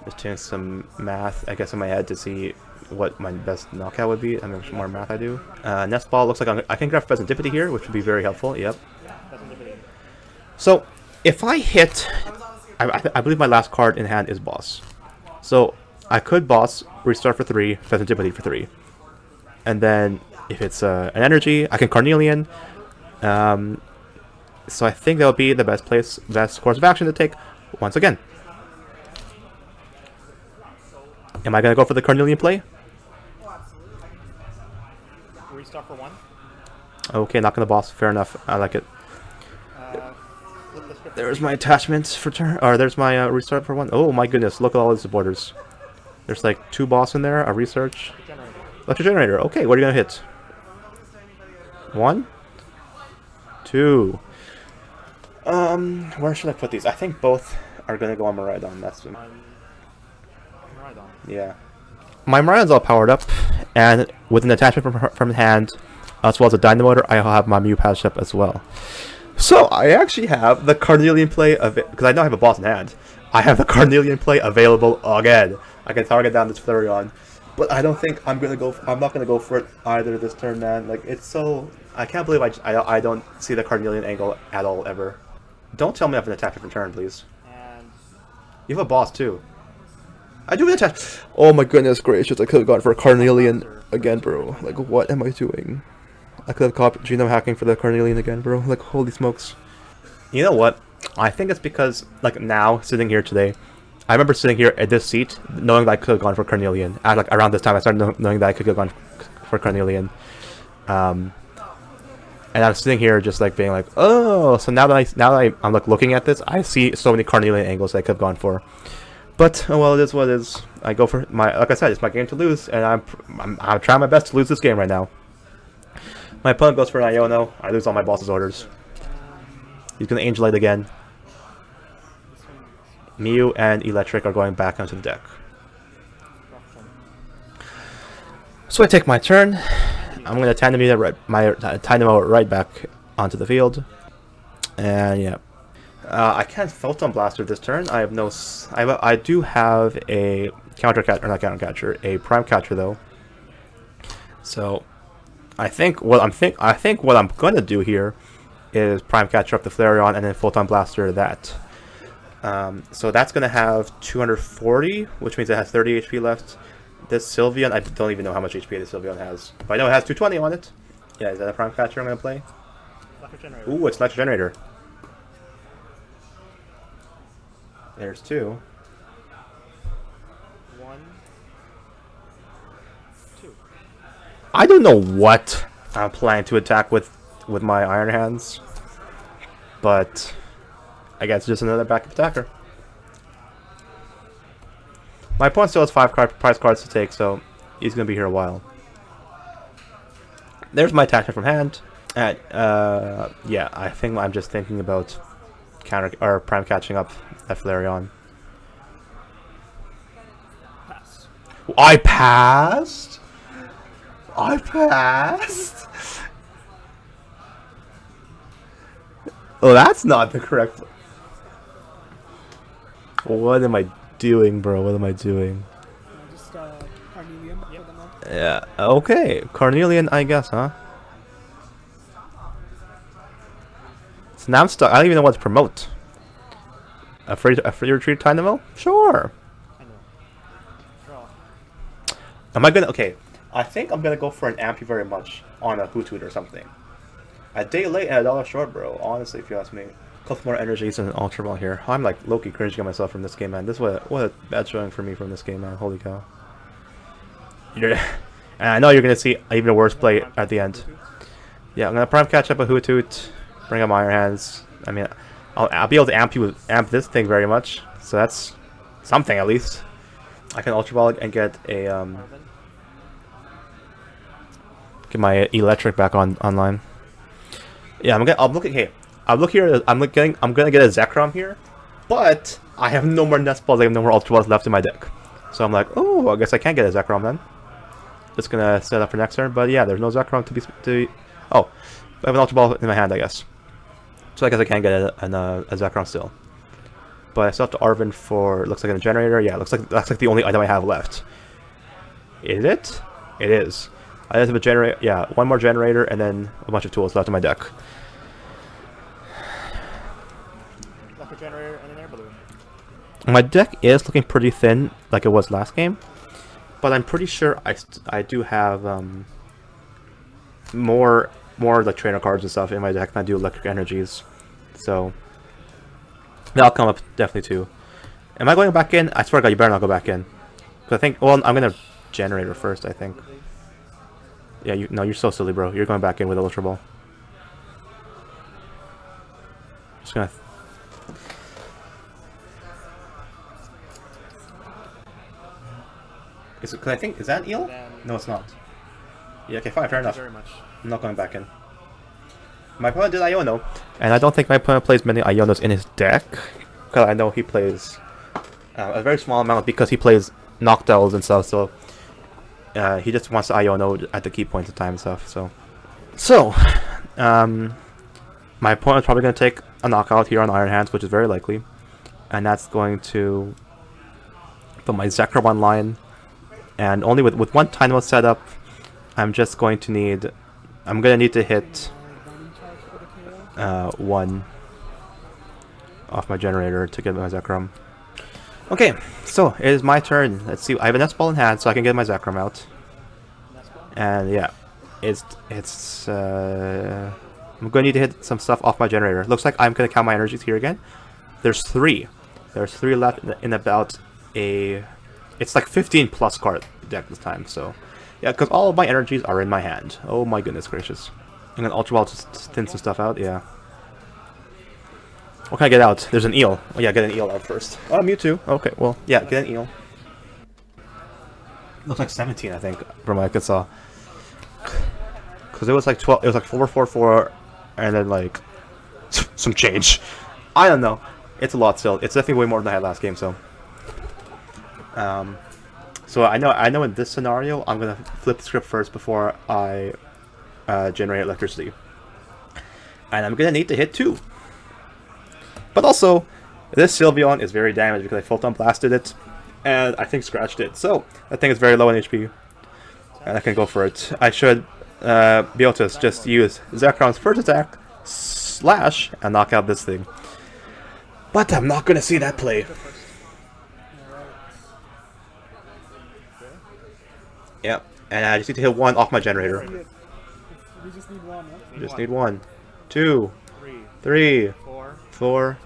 Just doing some math, I guess, in my head to see what my best knockout would be. I mean, more math I do. Nest Ball looks like I can grab Pheasantipity here, which would be very helpful. Yep. So, if I hit, I believe my last card in hand is Boss. So, I could Boss, restart for 3, Pheasantipity for 3. And then, if it's an Energy, I can Carnelian. So I think that would be the best course of action to take once again. Am I going to go for the Carnelian play? Restart for 1. Okay, not going to Boss. Fair enough. I like it. There's my attachments for turn, or there's my restart for 1. Oh my goodness, look at all these supporters. There's like 2 Boss in there, a Research. Electric Generator. Okay, what are you going to hit? 1? 2. Where should I put these? I think both are going to go on Miraidon. That's Miraidon. yeah. My Miraidon's all powered up, and with an attachment from hand, as well as a Dynamotor, I'll have my Mew patched up as well. So I actually have the Carnelian play of it, because I know I have a Boss in hand. I have the Carnelian play available again. I can target down this Flareon, but I don't think I'm gonna go. I'm not gonna go for it either this turn, man. Like, it's so. I can't believe I don't see the Carnelian angle at all ever. Don't tell me I have an attachment for turn, please. And You have a Boss too. I do have an attachment. Oh my goodness gracious! I could have gone for a Carnelian again, bro. Like, what am I doing? I could have copied Genome Hacking for the Carnelian again, bro. Like, holy smokes. You know what? I think it's because, like, now, sitting here today, I remember sitting here at this seat, knowing that I could have gone for Carnelian. At, like, around this time, I started knowing that I could have gone for Carnelian. And I was sitting here just, like, being like, oh, so now that I'm like, looking at this, I see so many Carnelian angles that I could have gone for. But, oh well, it is what it is. I go for my, like I said, it's my game to lose, and I'm trying my best to lose this game right now. My opponent goes for an Iono. I lose all my boss's orders. He's going to Angel Light again. Mew and Electric are going back onto the deck. So I take my turn. I'm going to Tandem my Dynamo right back onto the field. And yeah. I can't Photon Blaster this turn. I have no. I do have a counter catcher, not counter catcher, a Prime Catcher though. So I think what I'm going to do here is Prime Catcher up the Flareon and then Photon Blaster that. So that's going to have 240, which means it has 30 HP left. This Sylveon, I don't even know how much HP this Sylveon has, but I know it has 220 on it. Yeah, is that a Prime Catcher I'm going to play? Ooh, it's Electric Generator. There's 2. 1, 2. I don't know what I'm planning to attack with my Iron Hands, but I guess just another backup attacker. My opponent still has 5 prize cards to take, so he's gonna be here a while. There's my attachment from hand. And yeah, I think I'm just thinking about counter or prime catching up that Flareon. Pass. I passed. I passed. Oh, that's not the correct. What am I doing, bro? What am I doing? Just Carnelian for the now. Yeah. Okay. Carnelian, I guess, huh? So now I'm stuck. I don't even know what to promote. A free retreat Dynamo? Sure. I know. Draw. Am I gonna? Okay. I think I'm gonna go for an Ampy very much on a Hoothoot or something. A day late and $1 short, bro. Honestly, if you ask me. A couple more energies and an Ultra Ball here. I'm like low-key cringing at myself from this game, man. This what a bad showing for me from this game, man. Holy cow. And I know you're gonna see even a worse play at the end. Yeah, I'm gonna prime catch up a Hoothoot, bring up Iron Hands, I mean, I'll be able to amp this thing very much. So that's something at least. I can Ultra Ball and get a get my electric back online. Yeah, I'm looking. Hey, I'm looking here. I'm gonna get a Zekrom here, but I have no more Nest Balls. I have no more Ultra Balls left in my deck. So I'm like, oh, I guess I can't get a Zekrom then. Just gonna set up for next turn. But yeah, there's no Zekrom to be. Oh, I have an Ultra Ball in my hand, I guess. So I guess I can't get a Zekrom still. But I still have to Arven for, looks like a generator. Yeah, looks like that's like the only item I have left. Is it? It is. I just have a generator. Yeah, one more generator and then a bunch of tools left in my deck. Like a generator and an air balloon. My deck is looking pretty thin, like it was last game. But I'm pretty sure I do have more like trainer cards and stuff in my deck than I do electric energies. So that'll come up definitely too. Am I going back in? I swear to God, you better not go back in. Cause I think, well, I'm gonna generator first. I think. Yeah, no, you're so silly, bro. You're going back in with Ultra Ball. Just gonna. Is it? Cause I think is that an eel? No, it's not. Yeah. Okay, fine. Fair enough. Very much. I'm not going back in. My opponent did Iono, and I don't think my opponent plays many Ionos in his deck, because I know he plays a very small amount because he plays Noctowls and stuff, so he just wants to Iono at the key points of time and stuff, so my opponent's probably going to take a knockout here on Iron Hands, which is very likely, and that's going to put my Zekrom online, and only with one Dynamo setup, I'm going to need to hit one off my generator to get my Zekrom. Okay, so it is my turn. Let's see. I have a Nest Ball in hand, so I can get my Zekrom out. And yeah, I'm going to need to hit some stuff off my generator. Looks like I'm going to count my energies here again. There's 3. There's 3 left in about a. It's like 15 plus card deck this time. So yeah, because all of my energies are in my hand. Oh my goodness gracious. I'm gonna Ultra Ball to thin some stuff out, yeah. What can I get out? There's an eel. Oh yeah, get an eel out first. Oh, Mewtwo. Okay, well, yeah, get an eel. Looks like 17, I think, from what I could saw. Because it was like 12, it was like 4, 4, 4, and then like some change. I don't know. It's a lot still. It's definitely way more than I had last game, so. So I know in this scenario, I'm gonna flip the script first before I generate electricity. And I'm gonna need to hit 2. But also, this Sylveon is very damaged because I Photon Blasted it, and I think scratched it. So, that thing is very low in HP. And I can go for it. I should be able to just use Zekrom's first attack, slash, and knock out this thing. But I'm not gonna see that play. Yep, and I just need to hit 1 off my generator. We just need 1, huh? Just need 1, 2, 3, 4,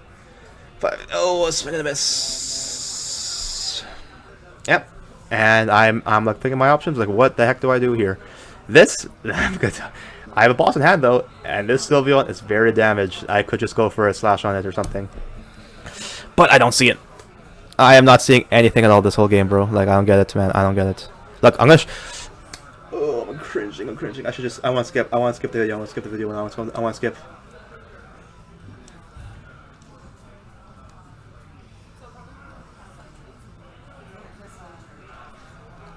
5. Oh, swing and a miss. Yep. And I'm like thinking my options, like what the heck do I do here? This I have a boss in hand though, and this Sylveon is very damaged. I could just go for a slash on it or something. But I don't see it. I am not seeing anything at all this whole game, bro. Like I don't get it, man. I don't get it. Look, I'm gonna oh, I'm cringing. I should just I want to skip the video. I want to skip the video and I want to skip.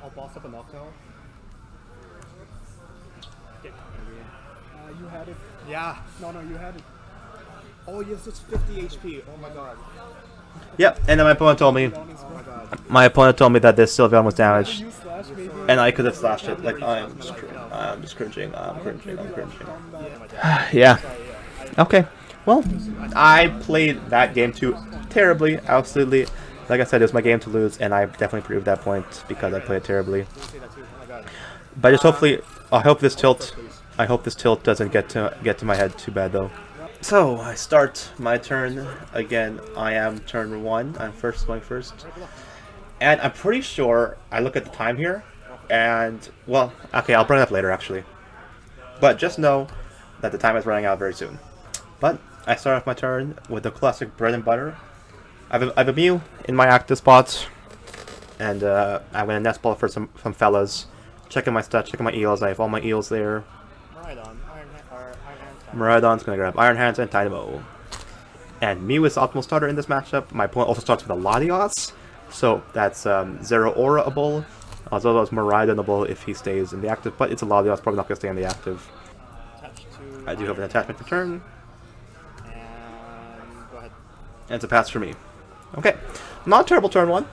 I'll boss up a Noctowl. You had it. Yeah. No, you had it. Oh yes, it's 50 HP. Oh my god. Yep, and then my opponent told me. Oh my god. My opponent told me that this Sylveon was damaged, You slash maybe. and I could have slashed it. Like I'm just cringing. Yeah. Okay. Well, I played that game too terribly, absolutely. Like I said, it was my game to lose, and I definitely proved that point because I played terribly. But just hopefully, I hope this tilt doesn't get to my head too bad though. So I start my turn again. I am turn 1. I'm going first, and I'm pretty sure I look at the time here, and well, okay, I'll bring it up later actually. But just know that the time is running out very soon. But I start off my turn with the classic bread and butter. I have a Mew in my active spot, and I'm gonna nest ball for some fellas. Checking my stats, checking my eels. I have all my eels there. Miraidon's gonna grab Iron Hands and Dynamo. And Mew is the optimal starter in this matchup. My opponent also starts with a Latios, so that's Zero Aura-able, as well as Miraidon-able if he stays in the active, but it's a Latios, probably not gonna stay in the active. I do have an attachment for turn. And go ahead. And it's a pass for me. Okay, not a terrible turn one.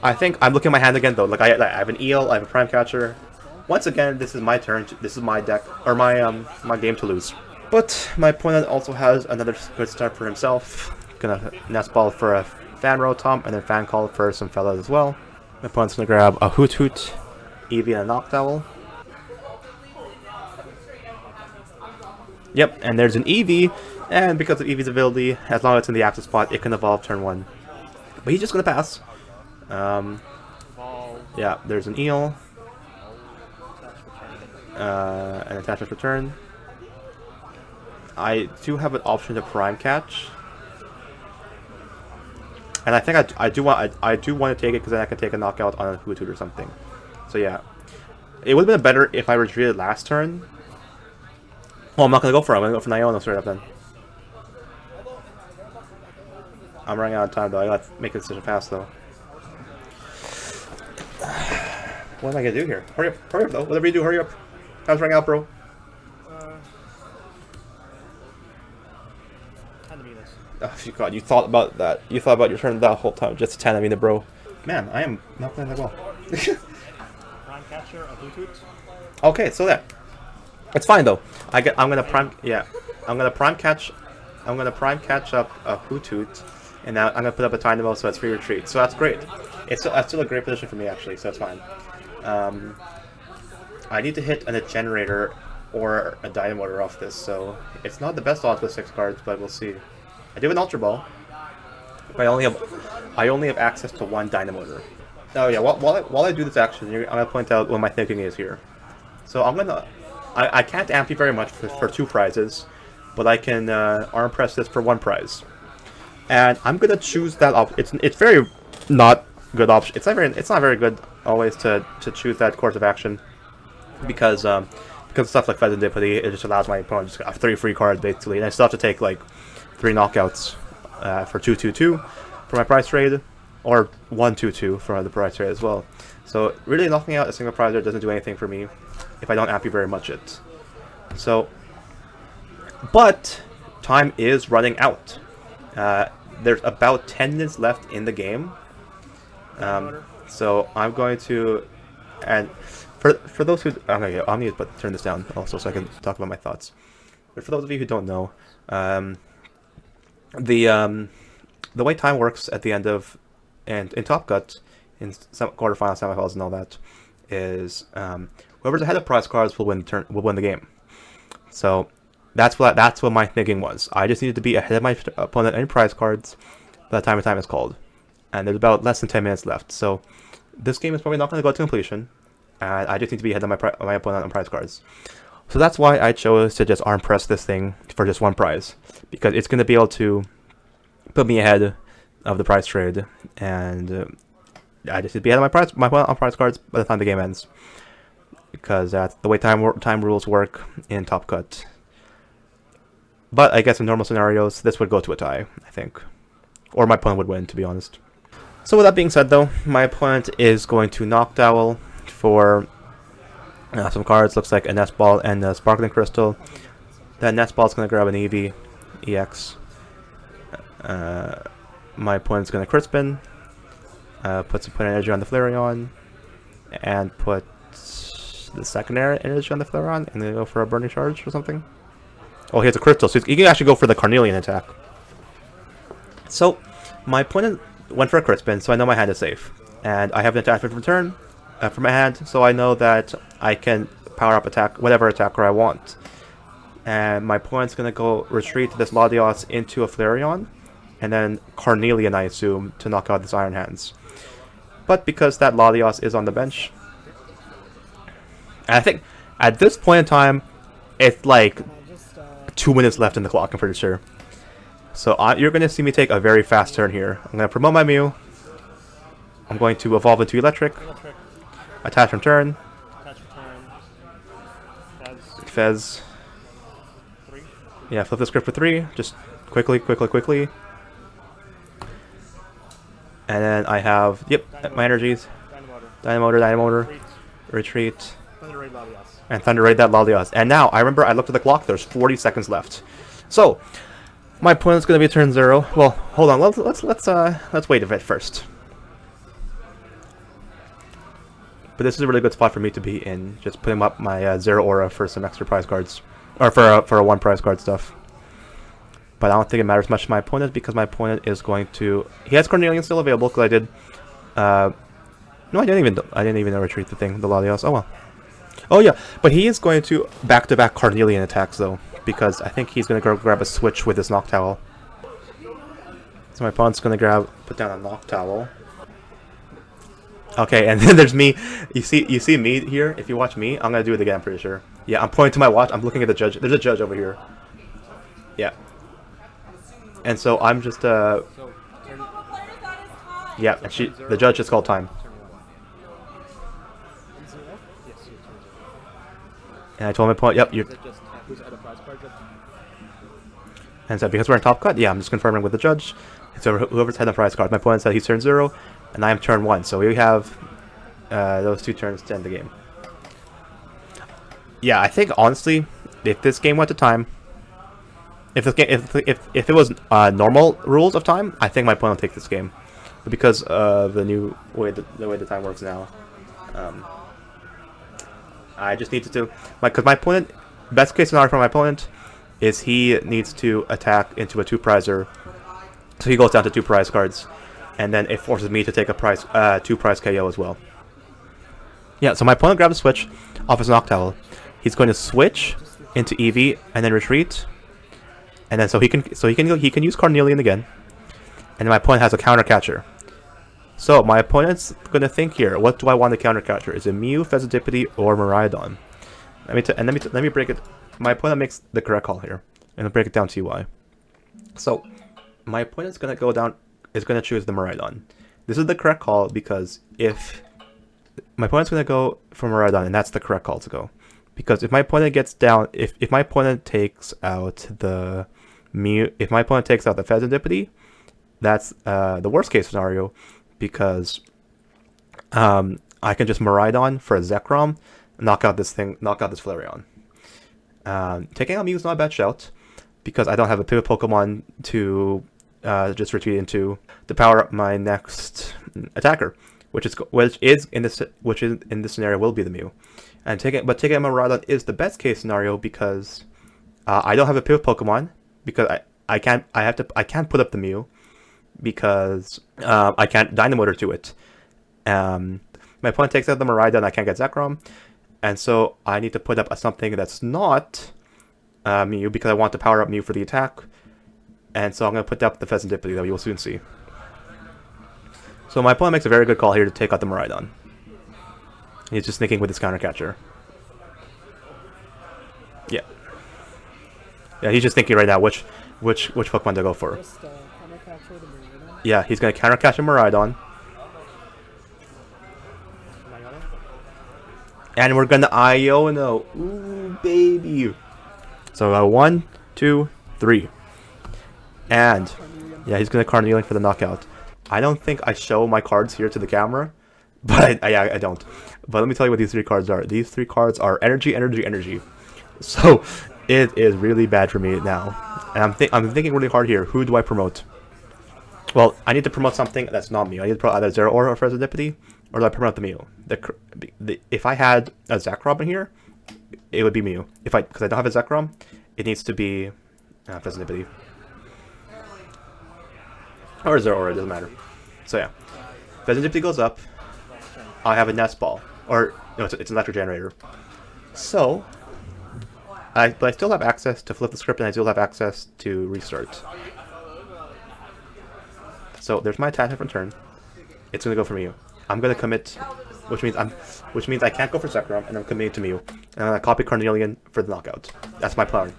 I think I'm looking at my hand again though. Like I have an eel, I have a prime catcher. Once again, this is my turn. This is my deck or my my game to lose. But my opponent also has another good start for himself. Gonna nest ball for a Fan Rotom and then Fan Call for some fellas as well. My opponent's gonna grab a Hoot Hoot, Eevee, and a Noctowl. Yep, and there's an Eevee, and because of Eevee's ability, as long as it's in the active spot, it can evolve turn 1. But he's just gonna pass. Yeah, there's an eel. An attachment return. I do have an option to prime catch, and I think I do want to take it because then I can take a knockout on a Hoot Hoot or something. So yeah, it would have been better if I retreated last turn. Well, I'm not gonna go for it. I'm gonna go for Niono straight up then. I'm running out of time though. I gotta make a decision fast though. What am I gonna do here? Hurry up though. Whatever you do, hurry up. Time's running out, bro. Oh, God, you thought about that. You thought about your turn that whole time. Just 10, I mean, bro. Man, I am not playing that well. Prime catcher, a Hoot Hoot. Okay, so there. It's fine though. I'm gonna prime. Yeah, I'm gonna prime catch up a Hoot Hoot, and now I'm gonna put up a Dynamo so it's free retreat. So that's great. That's still a great position for me actually. So that's fine. I need to hit a generator or a Dynamotor off this, so it's not the best odds with 6 cards, but we'll see. I do have an Ultra Ball, but I only have access to 1 Dynamotor. Oh yeah, while I do this action, I'm gonna point out what my thinking is here. So I can't amp you very much for 2 prizes, but I can arm press this for 1 prize, and I'm gonna choose that option. It's very not good option. It's not very good always to choose that course of action, because stuff like Pheasantipity, it just allows my opponent to have 3 free cards basically, and I still have to take like 3 knockouts for 2/2/2 for my prize trade, or 1/2/2 for the prize trade as well. So really knocking out a single prize trade doesn't do anything for me if I don't amp you very much it. So, but time is running out. There's about 10 minutes left in the game. So I'm going to, and for those who, okay, I'll need to turn this down also so I can talk about my thoughts. But for those of you who don't know, the way time works at the end of, and in Top Cut, in some quarterfinals, semifinals, and all that, is whoever's ahead of prize cards will win the game. So that's what my thinking was. I just needed to be ahead of my opponent in prize cards by the time is called, and there's about less than 10 minutes left. So this game is probably not going to go to completion, and I just need to be ahead of my opponent on prize cards. So that's why I chose to just arm press this thing for just 1 prize, because it's going to be able to put me ahead of the prize trade, and I just need to be ahead of my opponent on prize cards by the time the game ends, because that's the way time rules work in Top Cut. But I guess in normal scenarios, this would go to a tie, I think, or my opponent would win, to be honest. So with that being said, though, my opponent is going to Noctowl for some cards. Looks like a Nest Ball and a Sparkling Crystal. That Nest Ball is going to grab an Eevee EX. My opponent's going to Crit Spin, put energy on the Flareon, and put the secondary energy on the Flareon, and then go for a Burning Charge or something. Oh, he has a Crystal, so he can actually go for the Carnelian attack. So my opponent went for a Crit Spin, so I know my hand is safe, and I have an attachment return from my hand, so I know that I can power up whatever attacker I want. And my opponent's gonna go retreat this Latios into a Flareon, and then Carnelian, I assume, to knock out this Iron Hands. But because that Latios is on the bench, and I think at this point in time, it's like 2 minutes left in the clock, I'm pretty sure. So you're going to see me take a very fast turn here. I'm going to promote my Mew. I'm going to evolve into Electric. Electric. Attach return. Attach return. Fez. 3. Yeah, flip the script for 3. Just quickly. And then I have, yep, my energies. Dynamotor. Retreat. Thunder Raid Latias. And Thunder Raid that Latias. And now, I remember I looked at the clock, there's 40 seconds left. So, my opponent's gonna be turn 0. Well, hold on, let's wait a bit first. But this is a really good spot for me to be in, just putting up my 0 aura for some extra prize cards. Or for a 1 prize card stuff. But I don't think it matters much to my opponent, because my opponent is going to... He has Cornelian still available, because I did... no, I didn't even retreat the thing, the Latios. Oh well. Oh yeah, but he is going to back-to-back Carnelian attacks, though, because I think he's going to go grab a switch with his Noctowl. So my opponent's going to put down a Noctowl. Okay, and then there's me. You see me here? If you watch me, I'm going to do it again, I'm pretty sure. Yeah, I'm pointing to my watch. I'm looking at the judge. There's a judge over here. Yeah. And so I'm just, yeah, and the judge just called time. And I told my opponent, yep, you. And so because we're in top cut, yeah, I'm just confirming with the judge. So whoever's had the prize card. My opponent said he's turn 0, and I am turn 1. So we have those 2 turns to end the game. Yeah, I think honestly, if this game went to time, if it was normal rules of time, I think my opponent will take this game. But because of the new way the time works now, I just need to because my opponent, best case scenario for my opponent is he needs to attack into a 2 prizer, so he goes down to 2 prize cards, and then it forces me to take a 2 prize KO as well. Yeah, so my opponent grabs a switch off his Noctowl. He's going to switch into Eevee and then retreat, and then so he can use Carnelian again, and then my opponent has a counter catcher. So my opponent's gonna think here. What do I want to counter catcher? Is it Mew, Fezandipity, or Miraidon? Let me break it. My opponent makes the correct call here, and I'll break it down to you why. So my opponent's gonna go down. Is gonna choose the Miraidon. This is the correct call because if my opponent's gonna go for Miraidon, and that's the correct call to go. Because if my opponent gets down, if my opponent takes out the Mew, if my opponent takes out the Fezandipity, that's the worst case scenario. Because I can just Miraidon for a Zekrom, knock out this Flareon. Taking out Mew is not a bad shout, because I don't have a pivot Pokemon to just retreat into to power up my next attacker, which in this scenario will be the Mew. And taking out Miraidon is the best case scenario because I don't have a pivot Pokemon, because I can't put up the Mew. Because I can't Dynamotor to it. My opponent takes out the Miraidon, I can't get Zekrom. And so I need to put up something that's not Mew, because I want to power up Mew for the attack. And so I'm going to put up the Fezandipity that you will soon see. So my opponent makes a very good call here to take out the Miraidon. He's just thinking with his counter catcher. Yeah. Yeah, he's just thinking right now which Pokemon to go for. Yeah, he's going to counter catch a Miraidon. And we're going to Iono. Ooh, baby. So 1, 2, 3. And yeah, he's going to Carnelian for the knockout. I don't think I show my cards here to the camera, but I don't. But let me tell you what these 3 cards are. These 3 cards are energy, energy, energy. So it is really bad for me now. And I'm thinking really hard here. Who do I promote? Well, I need to promote something that's not Mew. I need to promote either Zero Aura or Fezandipity, or do I promote the Mew? If I had a Zekrom in here, it would be Mew. Because I don't have a Zekrom, it needs to be Fezandipity. Or Zero Aura, it doesn't matter. So yeah, Fezandipity goes up. I have a Nest Ball. Or, no, it's an Electric Generator. So, but I still have access to flip the script, and I still have access to restart. So there's my attachment for turn. It's gonna go for Mew. I'm gonna commit, which means I can't go for Zekrom, and I'm committing to Mew. And I'm gonna copy Carnelian for the knockout. That's my plan.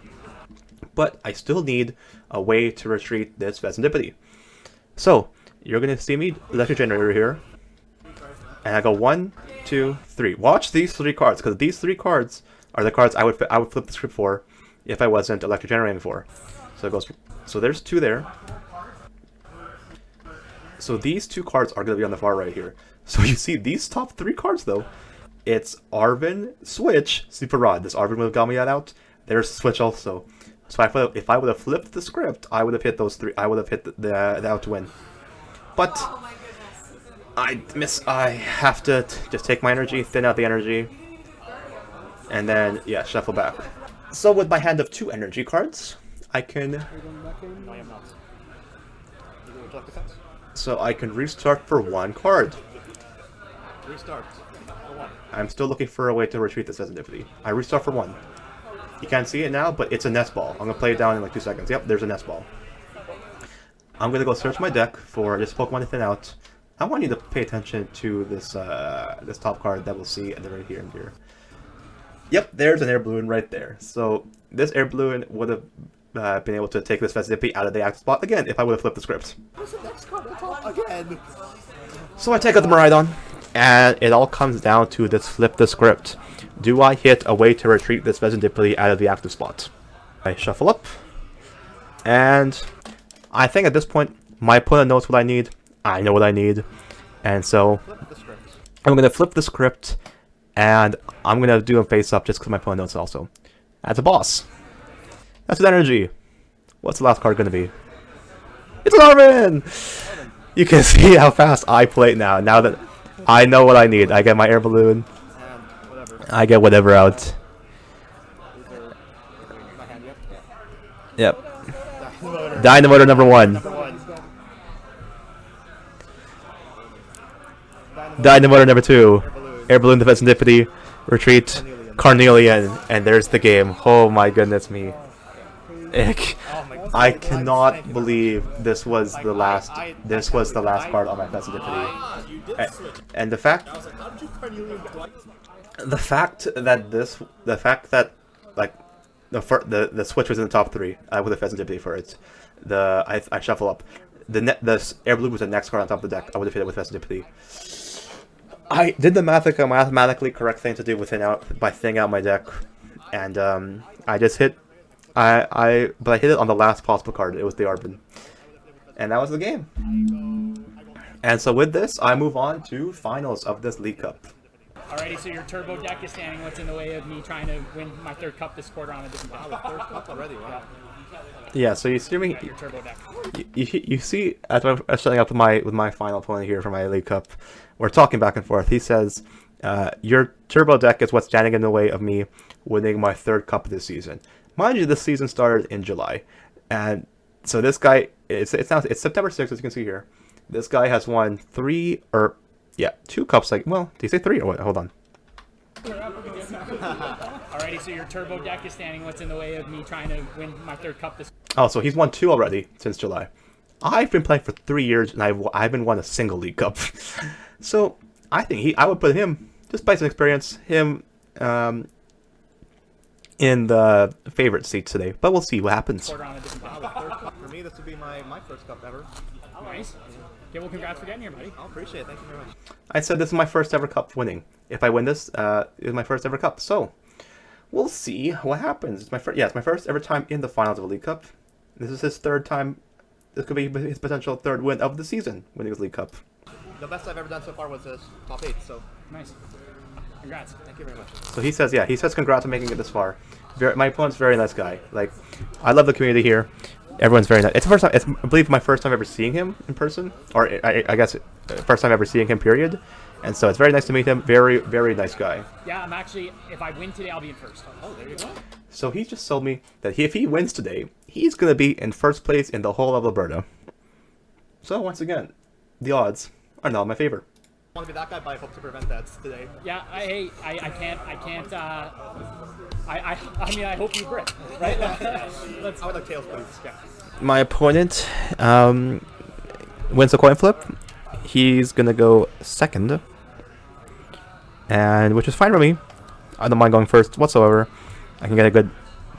but I still need a way to retreat this Serendipity. So you're gonna see me electric generator here, and I go 1, 2, 3. Watch these 3 cards, because these 3 cards are the cards I would flip the script for if I wasn't electric generating for. So it goes. So there's 2 there. So these 2 cards are gonna be on the far right here. So you see these top 3 cards though. It's Arven, Switch, Super Rod. This Arven would have got me that out. There's Switch also. So if I would have flipped the script, I would have hit those 3. I would have hit the out to win. But I have to just take my energy, thin out the energy, and then yeah, shuffle back. So with my hand of 2 energy cards, I can. No, I am not. Would you like the cards? So I can restart for 1 card. Restart. For 1. I'm still looking for a way to retreat this Serendipity. I restart for 1. You can't see it now, but it's a nest ball. I'm gonna play it down in like 2 seconds. Yep, there's a nest ball. I'm gonna go search my deck for this Pokemon to thin out. I want you to pay attention to this this top card that we'll see at the right here and here. Yep, there's an Air Balloon right there. So this Air Balloon would have been able to take this Serendipity out of the active spot again if I would have flipped the script. What's the next card on top again? So I take out the Miraidon, and it all comes down to this flip the script. Do I hit a way to retreat this Serendipity out of the active spot? I shuffle up, and I think at this point my opponent knows what I need. I know what I need, and so I'm gonna flip the script, and I'm gonna do a face up just because my opponent knows also. That's a boss. That's an energy. What's the last card gonna be? It's an Arven! You can see how fast I play it now. Now that I know what I need, I get my Air Balloon. I get whatever out. Yep. Dynamotor number 1. Dynamotor number 2. Air Balloon Defense Serendipity. Retreat. Carnelian. And there's the game. Oh my goodness me. Ick. I cannot believe this was the last card on my Serendipity. And the fact that like the Switch was in the top 3, I would have Serendipity for it. I shuffle up. The Air Balloon was the next card on top of the deck. I would have hit it with Serendipity. I did the mathematically correct thing to do by thinning out my deck, and I just hit. But I hit it on the last possible card. It was the Arven, and that was the game. And so with this, I move on to finals of this League Cup. Alrighty, so your turbo deck is standing. What's in the way of me trying to win my 3rd cup this quarter on a different deck? Third cup already. Wow. Yeah, so you see me. Your turbo deck. You see, as I'm setting up with my final opponent here for my League Cup, we're talking back and forth. He says, "Your turbo deck is what's standing in the way of me winning my 3rd cup this season." Mind you, this season started in July, and so this guy, it's September 6th, as you can see here. This guy has won 2 cups. Like, well, did he say 3 or what? Hold on. Alrighty, so your turbo deck is standing. What's in the way of me trying to win my 3rd cup this? Oh, so he's won 2 already since July. I've been playing for 3 years, and I haven't won a single League Cup. So I think I would put him, just by some experience, in the favorite seat today. But we'll see what happens. For me, this would be my 1st cup ever. Nice. Okay, well, congrats for getting here, buddy. I appreciate it. Thank you very much. I said this is my 1st ever cup winning. If I win this, it's my 1st ever cup. So we'll see what happens. It's my first ever time in the finals of a League Cup. This is his 3rd time. This could be his potential 3rd win of the season, winning his League Cup. The best I've ever done so far was top 8. So Nice. Congrats. thank you very much. So he says congrats on making it this far. My opponent's a very nice guy. Like, I love the community here. Everyone's very nice. It's the first time. It's, I believe, my first time ever seeing him in person, or I guess first time ever seeing him. Period. And so it's very nice to meet him. Very, very nice guy. Yeah, I'm actually. If I win today, I'll be in 1st. Oh, there you go. So he just told me that if he wins today, he's gonna be in 1st place in the whole of Alberta. So once again, the odds are not in my favor. I want to be that guy, but I hope to prevent that today. Yeah, I can't. I mean, I hope you Brit, right? I would like tails, please. Yeah. My opponent wins the coin flip. He's gonna go 2nd, and which is fine for me. I don't mind going 1st whatsoever. I can get a good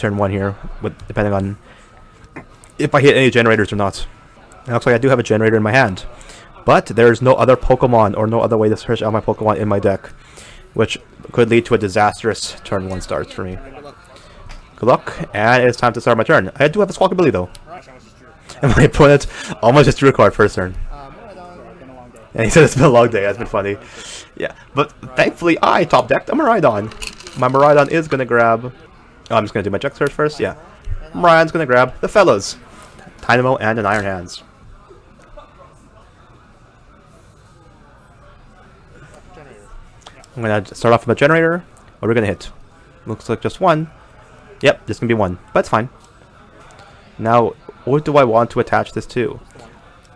turn 1 here, with depending on if I hit any generators or not. It looks like I do have a generator in my hand, but there's no other Pokemon or no other way to search out my Pokemon in my deck, which could lead to a disastrous turn 1 start for me. Good luck, and it's time to start my turn. I do have a Squawkabilly though. And my opponent almost just drew a card first turn. And he said it's been a long day. That's been funny. Yeah, but thankfully I top decked a Miraidon. My Miraidon is gonna grab. Oh, I'm just gonna do my check search first. Yeah, Miraidon's gonna grab the fellows, Dynamo and an Iron Hands. I'm gonna start off with a generator. What are we gonna hit? Looks like just one. Yep, this can be one, but it's fine. Now, what do I want to attach this to?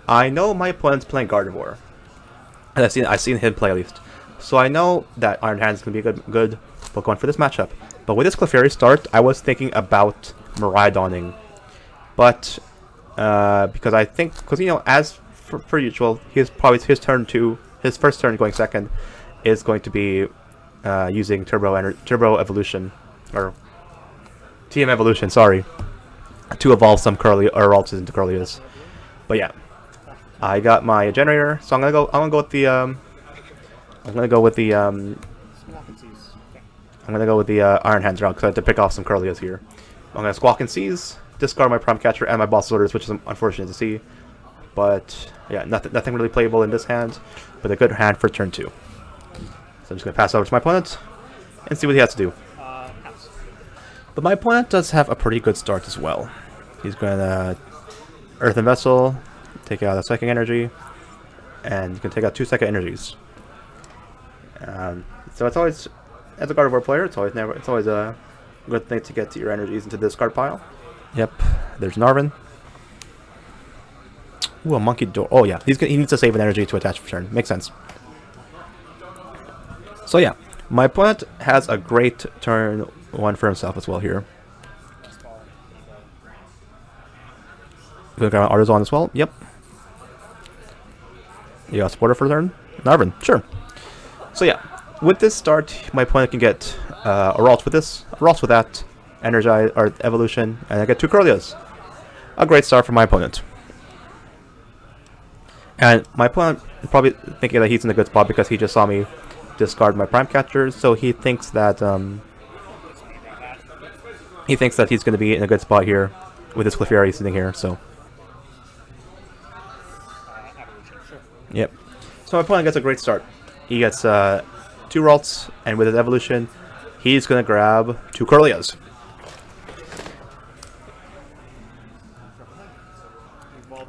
I know my opponent's playing Gardevoir, and I've seen him play at least, so I know that Iron Hands is gonna be a good Pokemon for this matchup. But with this Clefairy start, I was thinking about Miraidoning, but because I think, you know, as for usual, his first turn going second is going to be using Turbo Evolution, or TM Evolution, sorry, to evolve some Ralts into Curlias. But yeah, I got my generator, so I'm gonna go with the Iron Hands route because I have to pick off some Curlias here. I'm gonna Squawk and Seize, discard my Prime Catcher and my Boss Orders, which is unfortunate to see. But yeah, nothing really playable in this hand, but a good hand for turn 2. So I'm just gonna pass over to my opponent and see what he has to do. But my opponent does have a pretty good start as well. He's gonna Earthen Vessel, take out a Psychic Energy, and you can take out 2 Psychic Energies. So it's always, as a Gardevoir player, it's always a good thing to get your energies into the discard pile. Yep, there's Narvin. Ooh, a Monkey Door. Oh yeah, he needs to save an energy to attach for turn. Makes sense. So yeah, my opponent has a great turn 1 for himself as well here. Gonna grab an Artisan as well. Yep. You got Supporter for turn. Narvin, sure. So yeah, with this start, my opponent can get a Ralts with this, a Ralts with that, Energize or Evolution, and I get 2 Curlias. A great start for my opponent. And my opponent is probably thinking that he's in a good spot because he just saw me discard my Prime Catchers, so he thinks that he's going to be in a good spot here with his Clefairy sitting here. So, yep. So my opponent gets a great start. He gets 2 Ralts, and with his Evolution, he's going to grab 2 Curlias.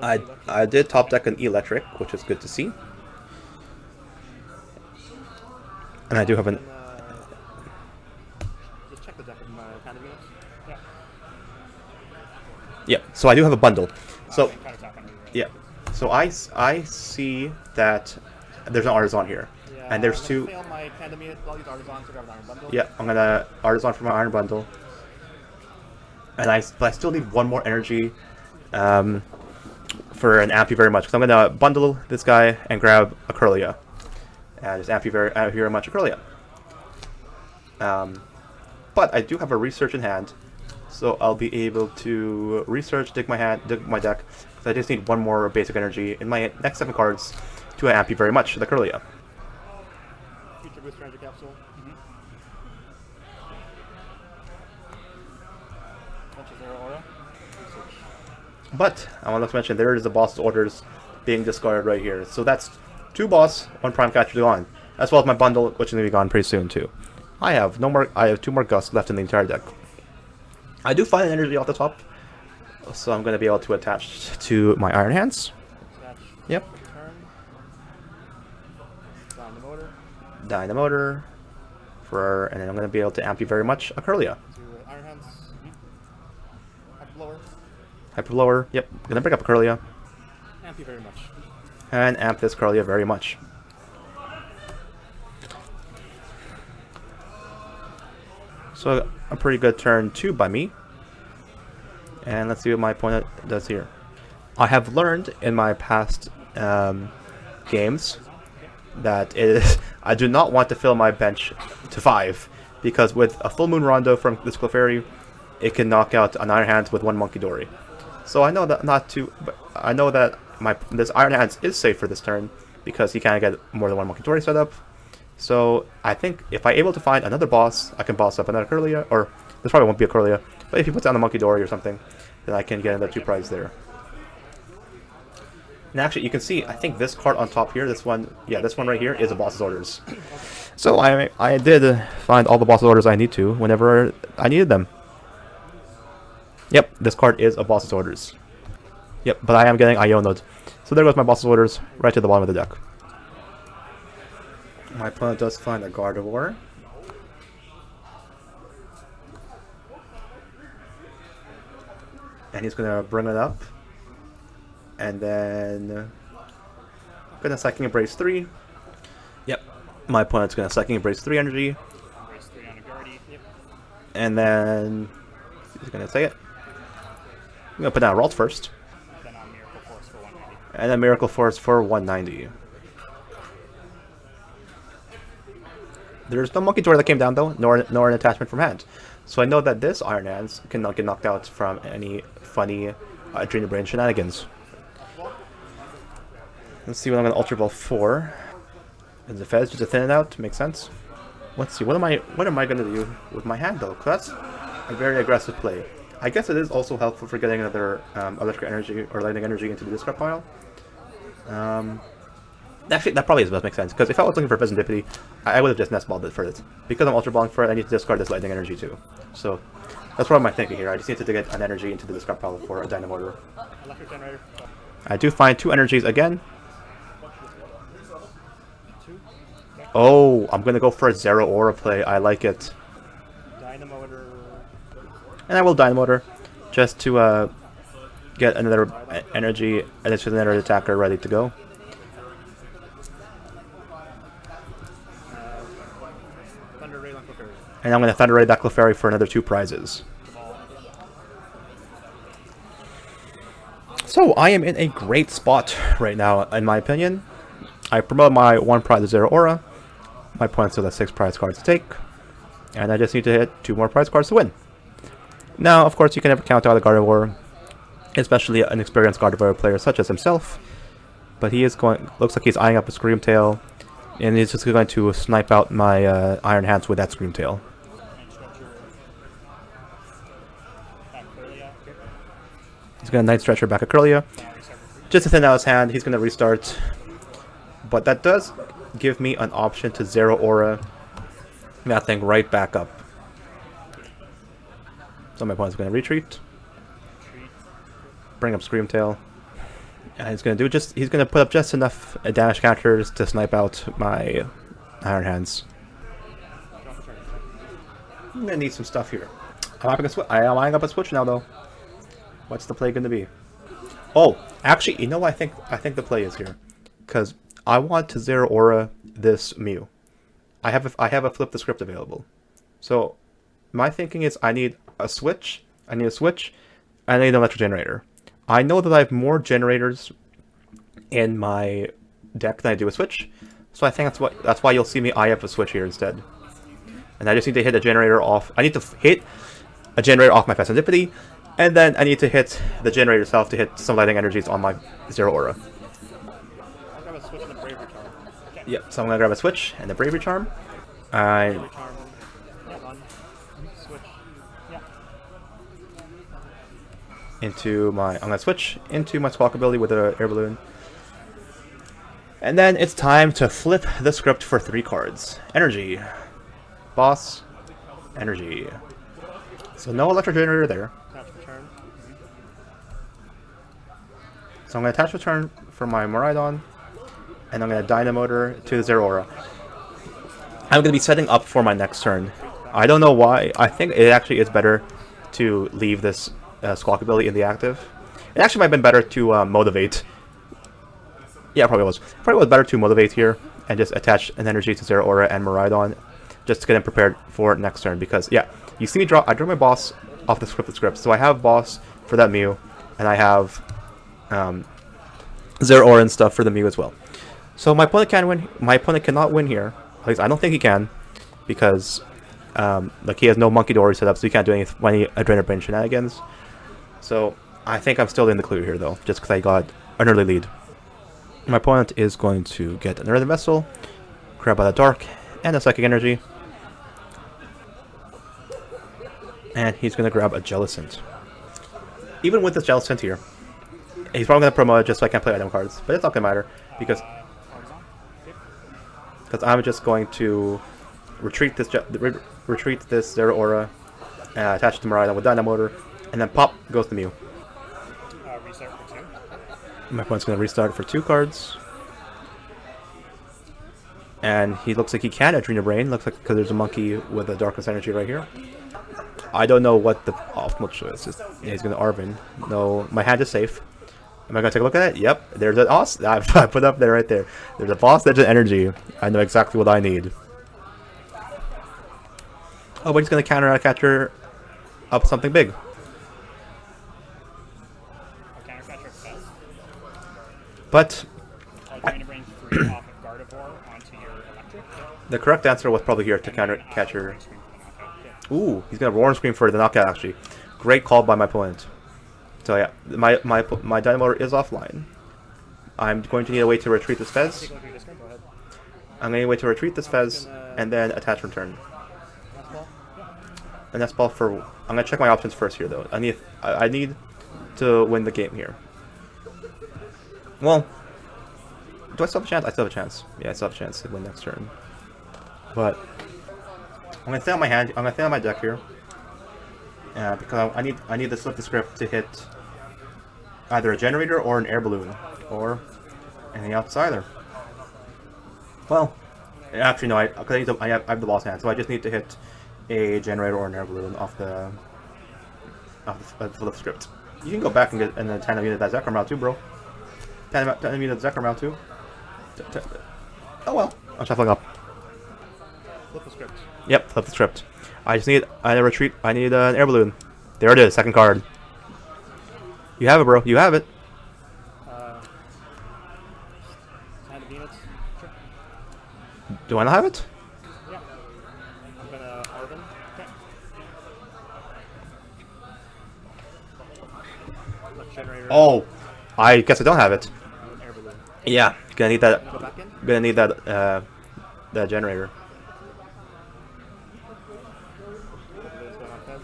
I did top deck an Electric, which is good to see. And I do have an... Just check the deck of my Academy. Yeah, so I do have a bundle. So, yeah. So I see that there's an Artisan here. Yeah, and there's 2... fail my Academy, I'll use Artisan to grab an Iron Bundle. Yeah, I'm gonna Artisan for my Iron Bundle. And but I still need 1 more energy for an Amp you very much. Because I'm gonna bundle this guy and grab a Curlia. And just Amp you very much a Curlia. But I do have a Research in hand. So I'll be able to research, dig my deck. Because I just need 1 more basic energy in my next 7 cards to Amp you very much, the Curlia. Future Booster Energy Capsule. Aura. Research. But I want to mention there is the boss orders being discarded right here. So that's 2 boss, 1 Prime Catcher gone, as well as my bundle, which is going to be gone pretty soon too. I have 2 more Gust left in the entire deck. I do find an energy off the top, so I'm going to be able to attach to my Iron Hands. Attach. Yep. Turn. Dynamotor. Dynamotor. And then I'm going to be able to amp you very much a Curlia. To Iron Hands. Hyper Blower. Hyper Blower. Yep. Going to bring up a Curlia. Amp you very much. And amp this Curlia very much. So a pretty good turn 2 by me. And let's see what my opponent does here. I have learned in my past games that I do not want to fill my bench to 5, because with a Full Moon Rondo from this Clefairy, it can knock out an Iron Hands with one Monkey Dory. So I know that I know that this Iron Hands is safe for this turn because he can't get more than one Monkey Dory set up. So I think if I'm able to find another boss, I can boss up another Kirlia, or this probably won't be a Kirlia, but if he puts down the Monkey Dory or something, then I can get another 2 prizes there. And actually, you can see, I think this card on top here, this one right here, is a boss's orders. So I did find all the boss's orders I need to whenever I needed them. Yep, this card is a boss's orders. Yep, but I am getting Iono'd. So there goes my boss's orders, right to the bottom of the deck. My opponent does find a Gardevoir. And he's gonna bring it up. And then gonna Psychic Embrace 3. Yep. My opponent's gonna Psychic Embrace 3 energy. Embrace 3 on a Guardy. Yep. And then he's gonna say it. I'm gonna put down Ralt first. Then on Miracle Force for 190. And then Miracle Force for 190. There's no Monkey Dory that came down though, nor an attachment from hand. So I know that this Iron Hands cannot get knocked out from any funny Adrenal Brain shenanigans. Let's see what I'm going to Ultra Ball for. Is the Fez just to thin it out? Makes sense. Let's see, what am I going to do with my hand though? 'Cause that's a very aggressive play. I guess it is also helpful for getting another electric energy or lightning energy into the discard pile. Actually, that probably does make sense, because if I was looking for Serendipity, I would have just nest balled it for it. Because I'm Ultra Balling for it, I need to discard this lightning energy too. So that's what I'm thinking here. I just need to get an energy into the discard pile for a Dynamotor. Electric Generator. I do find 2 energies again. Oh, I'm gonna go for a Zeraora play. I like it. Dynamotor. And I will Dynamotor, just to get another energy, and it's another attacker ready to go. Thunder Ray on Clefairy. And I'm gonna Thunder Ray that Clefairy for another 2 prizes. So I am in a great spot right now, in my opinion. I promote my 1 prize to Zeraora. My opponent still has 6 prize cards to take. And I just need to hit 2 more prize cards to win. Now, of course, you can never count out a Gardevoir, especially an experienced Gardevoir player such as himself. But he is looks like he's eyeing up a Screamtail, and he's just going to snipe out my Iron Hands with that Screamtail. He's going to Night Stretcher back at Kirlia. Just to thin out his hand, he's going to restart. But that does give me an option to Zeraora that thing right back up. So my opponent's going to retreat. Bring up Screamtail. And he's going to put up just enough damage counters to snipe out my Iron Hands. I'm going to need some stuff here. I am eyeing up a switch now though. What's the play going to be? Oh, actually, you know what I think the play is here. Because I want to Zeraora this Mew. I have a Flip the Script available. So my thinking is I need a switch, I need an Electric Generator. I know that I have more generators in my deck than I do a switch, so I think that's why you'll see me eye up a switch here instead. And I just need to hit a generator off. I need to hit a generator off my Serendipity, and then I need to hit the generator itself to hit some lightning energies on my Zeraora. I'll grab a switch and a Bravery Charm. Okay. Yep, so I'm gonna grab a switch and the Bravery Charm. Bravery Charm. Yeah, on. Switch. Yeah. I'm gonna switch into my Squawk ability with an Air Balloon. And then it's time to flip the script for 3 cards. Energy. Boss. Energy. So no Electric Generator there. Attach return. So I'm going to attach return for my Miraidon, and I'm going to Dynamotor to Zeraora. I'm going to be setting up for my next turn. I don't know why. I think it actually is better to leave this Squawk ability in the active. It actually might have been better to motivate. Yeah, it probably was. Probably was better to motivate here and just attach an energy to Zeraora and Miraidon just to get him prepared for next turn. Because, yeah, you see me I draw my boss off the script. So I have boss for that Mew, and I have Zeraora and stuff for the Mew as well. So my opponent can win. My opponent cannot win here. At least I don't think he can, because Like he has no Monkey Dory set up, so you can't do any Adrenaline shenanigans. So I think I'm still in the clear here though, just because I got an early lead. My opponent is going to get an Earthen Vessel, grab out a Dark, and a Psychic Energy. And he's going to grab a Jellicent. Even with this Jellicent here, he's probably going to promote it just so I can play item cards. But it's not going to matter, because I'm just going to retreat this Zero Aura, attach it to Miraidon with Dynamo Motor, and then pop goes the Mew. Restart for 2. My opponent's going to restart for 2 cards. And he looks like he can Adrenal Brain. Looks like because there's a monkey with a Darkness Energy right here. I don't know what the optimal choice is. Yeah, he's going to Arven. No, my hand is safe. Am I going to take a look at it? Yep. There's an Os. I put up there right there. There's a Boss Legend Energy. I know exactly what I need. Oh, but he's going to counter a catcher up something big. But the correct answer was probably here to counter catcher. Ooh, he's gonna Roaring Scream for the knockout. Actually, great call by my opponent. So yeah, my Dynamo is offline. I'm going to need a way to retreat this Fez. I'm going to need a way to retreat this Fez and then attach return. And that's ball for. I'm gonna check my options first here though. I need to win the game here. Well, do I still have a chance? I still have a chance. Yeah, I still have a chance to win next turn. But I'm gonna stay on my hand. I'm gonna stay on my deck here, because I need to slip the script to hit either a generator or an air balloon or anything else either. Well, actually no. I have the boss hand, so I just need to hit a generator or an air balloon off the flip script. You can go back and get then Tandem Unit that Zekrom round 2, bro. Tandem Unit Zekrom round 2. Oh well, I'm shuffling up. Flip the script. Yep, flip the script. I just need a retreat. I need an air balloon. There it is, second card. You have it, bro. You have it. Tandem units. Sure. Do I not have it? Yeah. I'm gonna Arven. Okay. Left generator. Oh, I guess I don't have it. Air balloon. Yeah, gonna need that. Go back in. Gonna need that. That generator. Balloon's going on Fez.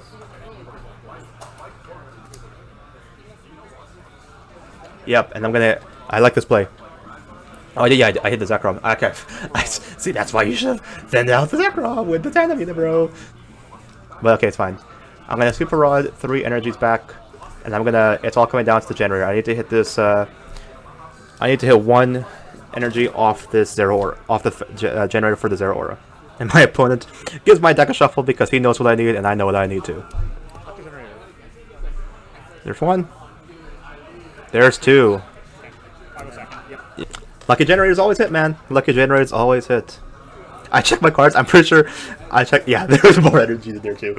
Yep, and I'm gonna. I like this play. Oh yeah, I hit the Zekrom. Okay, see that's why you should have sent out the Zekrom with the Tandem Unit, bro. But okay, it's fine. I'm gonna Super Rod 3 energies back, and I'm gonna. It's all coming down to the generator. I need to hit this. I need to hit 1 energy off this Zero Aura, off the generator for the Zero Aura. And my opponent gives my deck a shuffle because he knows what I need and I know what I need too. There's 1. There's 2. Yep. Lucky generators always hit, man. Lucky generators always hit. I checked my cards. I'm pretty sure I checked. Yeah, there's more energy in there too.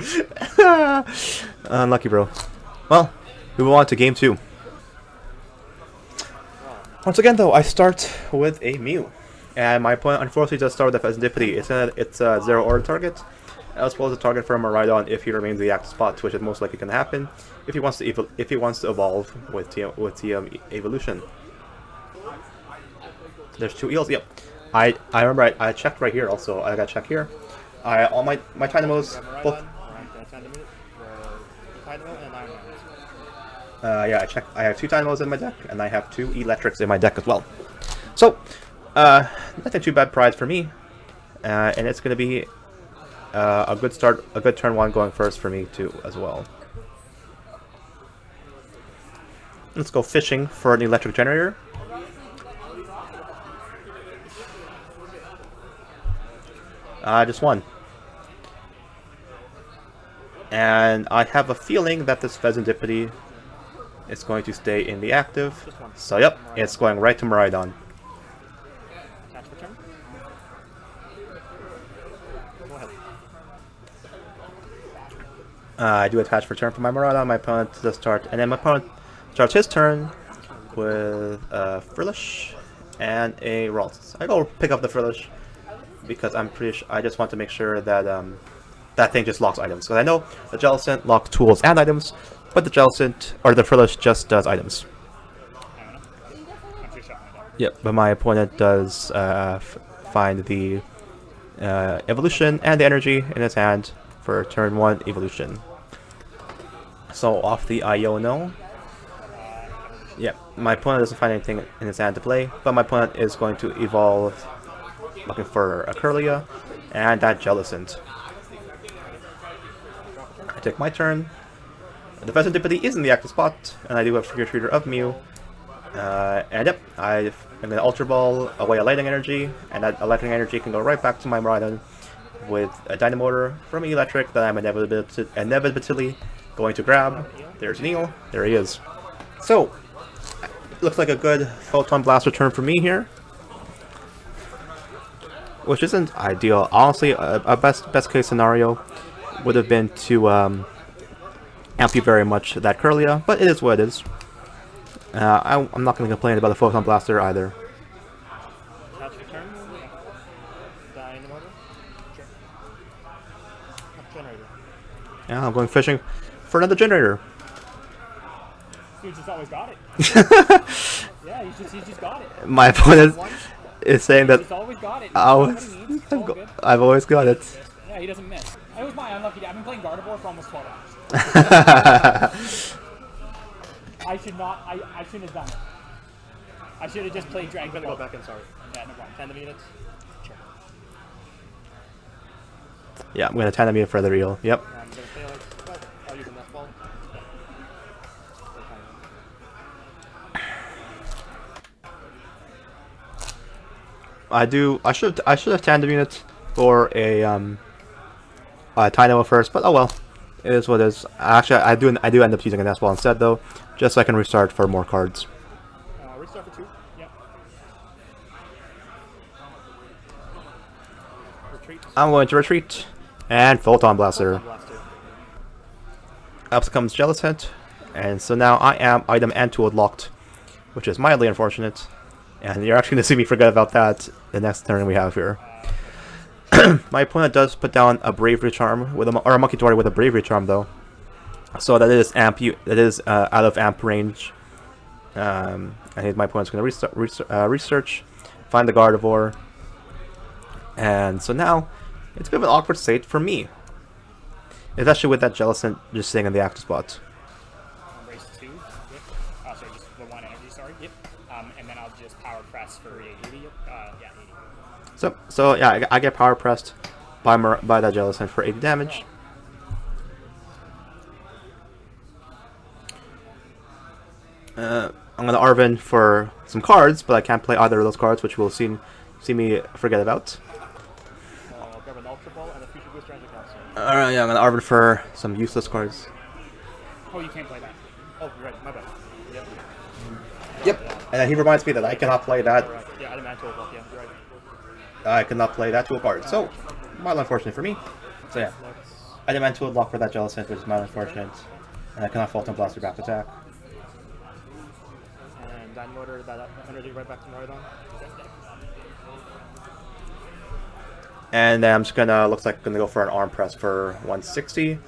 Unlucky, bro. Well, we move on to game 2. Once again, though, I start with a Mew, and my opponent unfortunately does start with the Serendipity. It's a Zero Aura target, as well as a target for Miraidon if he remains in the active spot, which is most likely going to happen if he wants to evolve with TM evolution. There's 2 eels. Yep, I remember I checked right here. Also, I got to check here. All my Tynamos both. Yeah, I checked. I have 2 Dynamos in my deck, and I have 2 Electrics in my deck as well. So, nothing too bad prize for me, and it's going to be a good start, a good turn 1 going first for me too as well. Let's go fishing for an electric generator. Just 1. And I have a feeling that this Serendipity is going to stay in the active. So yep, it's going right to Miraidon. Attach return. Go ahead. I do attach return for my Miraidon. My opponent does start, and then my opponent starts his turn with Frillish and a Ralts. I go pick up the Frillish because I'm pretty sure I just want to make sure that that thing just locks items. Because I know the Jellicent locks tools and items, but the Jellicent, or the Frillish, just does items. I don't know. I'm too shot my dog. Yep, but my opponent does find the evolution and the energy in his hand for turn 1 evolution. So off the Iono. Yep, my opponent doesn't find anything in his hand to play, but my opponent is going to evolve, looking for a Kirlia and that Jellicent. I take my turn. The Serendipity is in the active spot, and I do have Figure Treater of Mew. And yep, I'm going to Ultra Ball away a Lightning Energy, and that Electric Energy can go right back to my Miraidon with a Dynamotor from Electric that I'm inevitably going to grab. There's Neil. There he is. So, looks like a good Photon Blast return for me here. Which isn't ideal. Honestly, a best case scenario would have been to amp you very much that Kirlia, but it is what it is. I'm not going to complain about the Photon Blaster either. That's your turn. Dynamotor. Sure. Generator. Yeah, I'm going fishing for another generator. Dude just always got it. Yeah, he's just got it. My opponent is saying that He's always got it. I've always got it. Yeah, he doesn't miss. It was my unlucky day. I've been playing Gardevoir for almost 12 hours. I shouldn't have done it. I should have just played Dragon I'm gonna Ball. go back in, sorry. Yeah, no problem. Tandem units. Sure. Yeah, I'm going to tandem you for the real. Yep. I'm gonna fail it, but I'll use a Nest Ball. I should have tandem unit for a Tynamo first, but oh well. It is what it is. Actually, I do end up using a Nest Ball instead though, just so I can restart for more cards. Restart for 2. Yep. Retreat. I'm going to retreat and Photon Blaster. Blaster. Up comes Jellicent, and so now I am item and tool locked, which is mildly unfortunate. And you're actually going to see me forget about that the next turn we have here. My opponent does put down a Bravery Charm with or a Monkey Dory with a Bravery Charm though, so that is out of amp range. I think my opponent's going to research, find the Gardevoir, and so now it's a bit of an awkward state for me, especially with that Jellicent just sitting in the active spot. Race 2. Yep. Sorry, just the 1 energy, sorry. Yep. And then I'll just power press for 80. Yeah, 80. So yeah, I get power pressed by that Jellicent for 80 damage. I'm gonna Arven for some cards, but I can't play either of those cards, which we'll see me forget about. Grab an Ultra Ball and a Future Booster Engine Capsule. Alright, yeah, I'm gonna Arven for some useless cards. Oh, you can't play that. Oh, right, my bad. Yep. Yep, and he reminds me that I cannot play that. Right. Yeah, I didn't Mantle Ball. Yeah, you're right. I cannot play that to a card, so mildly unfortunate for me. So yeah, I demand to block for that Jellicent, which is mildly unfortunate, and I cannot Photon Blaster back attack. And Dynamotor, that energy right back to Miraidon. And then I'm just gonna, looks like gonna go for an arm press for 160.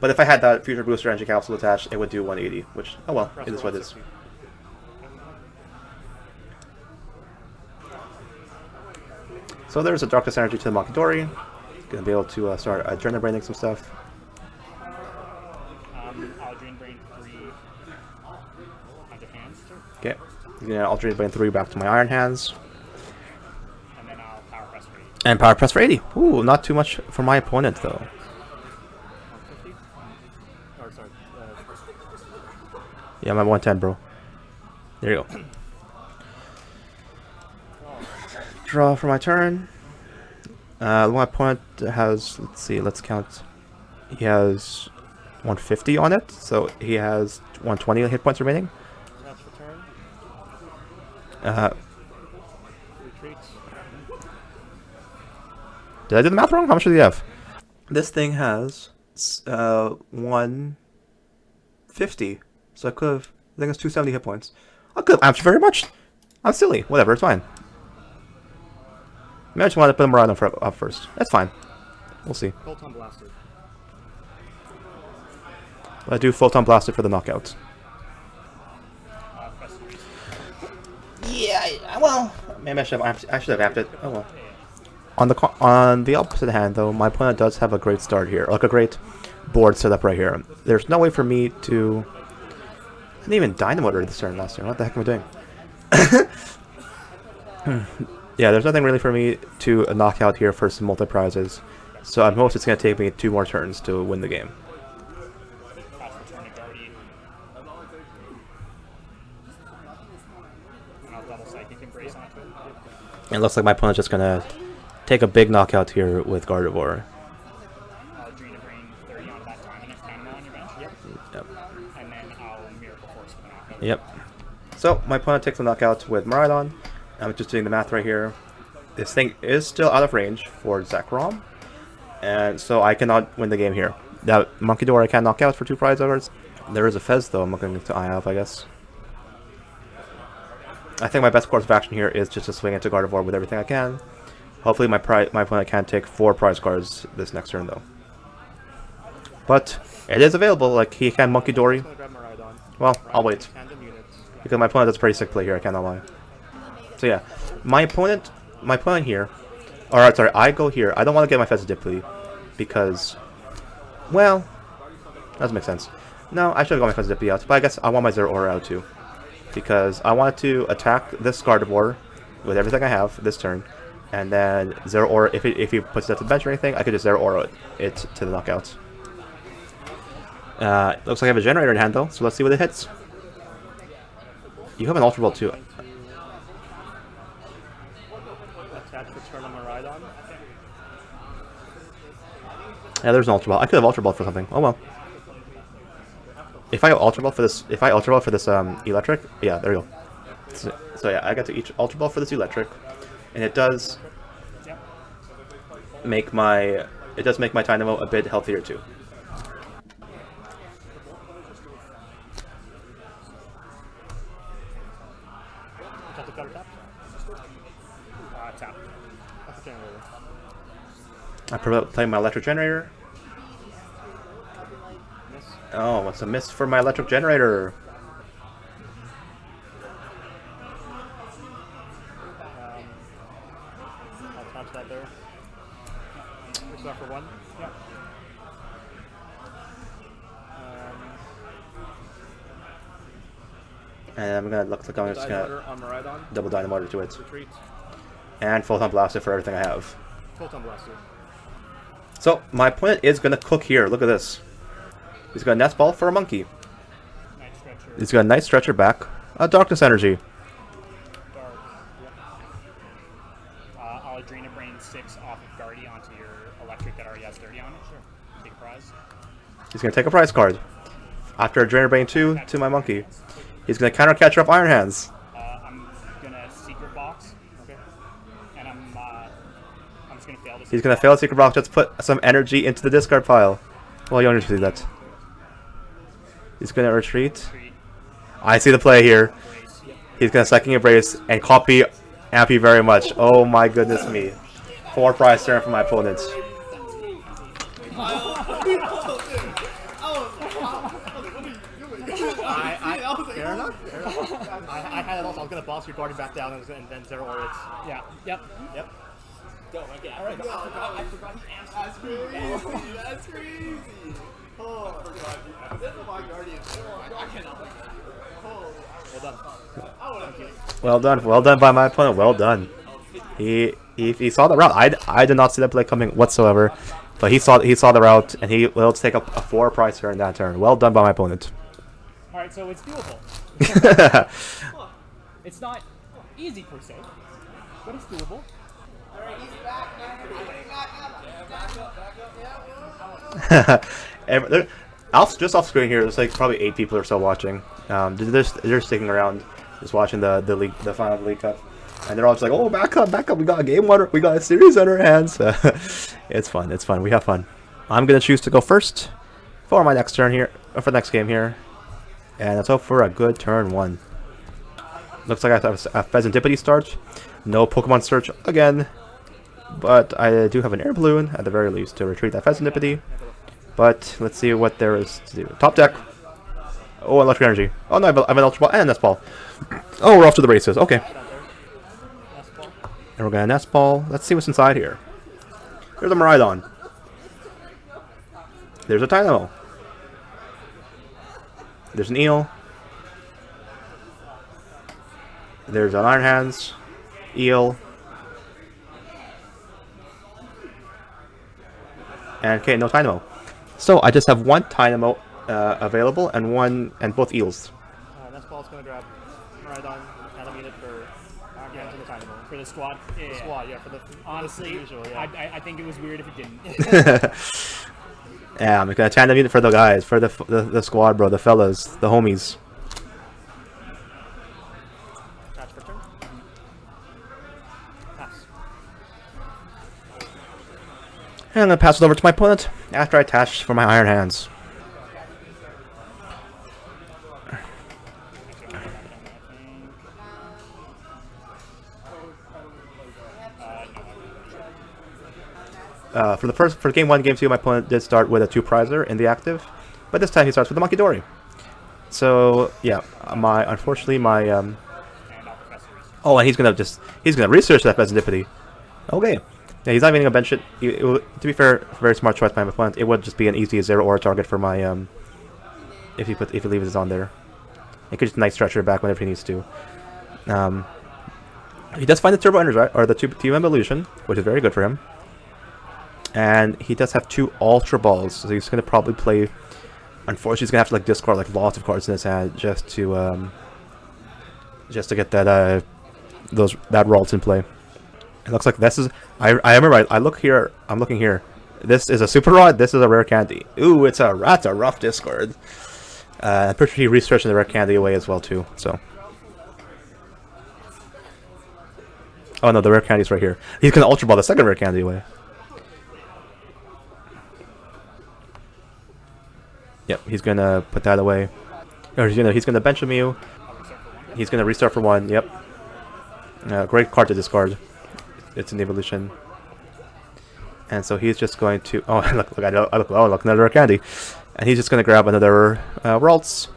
But if I had that Future Booster Energy Capsule attached, it would do 180, which, oh well, it is what it is. So there's a Darkness Energy to the Monkey Dory. Gonna be able to start Adrenaline Braining some stuff. I'll Adrenaline Brain 3 onto hands. Okay, he's gonna Alternate Brain 3 back to my Iron Hands. And then I'll power press for 80. And Power Press for 80. Ooh, not too much for my opponent though. 150? Or sorry, Yeah, I'm at 110, bro. There you go. Draw for my turn. My opponent has, let's see, let's count. He has 150 on it, so he has 120 hit points remaining. that's for turn. Retreat. Did I do the math wrong? How much do you have? This thing has 150, so I could have, I think it's 270 hit points. I could have amped very much. I'm silly. Whatever, it's fine. Maybe I just wanted to put him around up first. That's fine. We'll see. Photon Blaster. But I do Photon Blast it for the knockout. Yeah, well, maybe I should have acted. Oh well. On the opposite hand, though, my opponent does have a great start here, like a great board set up right here. There's no way for me to. I didn't even Dynamo this turn last turn. What the heck am I doing? Yeah, there's nothing really for me to knock out here for some multi prizes. So at most it's going to take me 2 more turns to win the game. It looks like my opponent's just going to take a big knockout here with Gardevoir. Yep. So my opponent takes a knockout with Miraidon. I'm just doing the math right here. This thing is still out of range for Zekrom, and so I cannot win the game here. That Monkey Door I can knock out for 2 prize cards. There is a Fez though I'm looking to eye off, I guess. I think my best course of action here is just to swing into Gardevoir with everything I can. Hopefully my opponent can take 4 prize cards this next turn though. But it is available, like he can Monkey Dory. Well, I'll wait. Because my opponent does a pretty sick play here, I cannot lie. So yeah, my opponent here, alright, sorry, I go here. I don't want to get my Fezandipity because, well, doesn't make sense. No, I should have got my Fezandipity out, but I guess I want my Zeraora out too. Because I wanted to attack this Gardevoir with everything I have this turn, and then Zeraora, if he puts it at the bench or anything, I could just Zeraora it to the knockout. Looks like I have a generator in hand though, so let's see what it hits. You have an Ultra Ball too. Attach return on Miraidon. Yeah, there's an Ultra Ball. I could have Ultra Ball for something. Oh well. If I Ultra Ball for this, electric, yeah, there we go. So yeah, I got to each Ultra Ball for this electric, and it does make my Dynamo a bit healthier too. I play my electric generator. Miss. Oh, it's a miss for my electric generator. I'll touch that there. Looks that for 1. Yeah. And I'm gonna look like I'm just gonna on Miraidon. double Dynamo to it. Retreat. And Photon Blast it for everything I have. Photon Blaster. So my opponent is gonna cook here. Look at this. He's got a Nest Ball for a monkey. Nice stretcher. He's got a Night Stretcher back. A Darkness Energy. Dark. I'll Adrena Brain 6 off of Guardy onto your electric that already has 30 on it. Sure. Take a prize. He's gonna take a prize card. After a Drainer Bane 2 to my monkey. He's gonna counter Catcher up Iron Hands. I'm gonna Secret Box. Okay. And I'm just gonna fail this. He's gonna fail Secret Box, just put some energy into the discard pile. Well, you don't need to do that. He's gonna retreat. I see the play here. He's gonna Psychic Embrace and copy Ampy very much. Oh my goodness me. 4 prize turn for my opponent. Fair enough. I had it also. I was gonna boss your Guardian back down and then Zeraora it. Yeah. Yep. Yep. I forgot the answer. That's crazy. That's crazy. Oh, I forgot. This is my Guardian. I cannot. Well done. Well done by my opponent. Well done. He saw the route. I did not see that play coming whatsoever, but he saw the route and he will take up a 4 prize turn that turn. Well done by my opponent. All right, so it's doable. It's not easy per se, but it's doable. Just off screen here, there's like probably 8 people or so watching. They're sticking around, just watching the final League Cup, and they're all just like, "Oh, back up! We got a game winner. We got a series on our hands." It's fun. It's fun. We have fun. I'm gonna choose to go first for my next turn here, or for the next game here, and let's hope for a good turn 1. Looks like I have a Fezandipity start. No Pokemon Search again. But I do have an Air Balloon, at the very least, to retreat that Fezandipity. But let's see what there is to do. Top deck. Oh, electric energy. Oh no, I have an Ultra Ball and a Nest Ball. Oh, we're off to the races. Okay. And we're gonna Nest Ball. Let's see what's inside here. There's a Miraidon. There's a Dynamo. There's an Eel. There's an Iron Hands. Eel. And okay, no Dynamo. So I just have one Dynamo available and both Eels. Nest Ball's gonna grab Miraidon, animate it for to the Dynamo. For the squad. Yeah. The squad, yeah, for the Honestly, usual, yeah. I think it was weird if it didn't. Yeah, I'm gonna tandem unit for the guys, for the squad, bro, the fellas, the homies. Attach for turn. Pass. And I'm gonna pass it over to my opponent after I attach for my Iron Hands. For game 1, game 2, my opponent did start with a 2-prizer in the active, but this time he starts with a Monkey Dory. So yeah, unfortunately my oh, and he's gonna research that Besnipity. Okay, yeah, he's not even gonna bench it. To be fair, very smart choice by my opponent. It would just be an easy 0 aura target for my if he leaves it on there. It could just nice stretcher back whenever he needs to. He does find the Turbo Energize or the TM Evolution, which is very good for him. And he does have 2 Ultra Balls, so he's gonna probably play. Unfortunately, he's gonna have to like discard like lots of cards in his hand just to get that that Ralts in play. It looks like this is. I remember. I look here. I'm looking here. This is a Super Rod. This is a Rare Candy. Ooh, that's a rough discard. I'm pretty sure he researched the Rare Candy away as well too. So. Oh no, the Rare Candy's right here. He's gonna Ultra Ball the second Rare Candy away. Yep, he's gonna put that away. Or he's gonna bench a Mew. He's gonna restart for 1. Yep. Great card to discard. It's an evolution. And so he's just going to. Oh look! Look, another Candy. And he's just gonna grab another Ralts,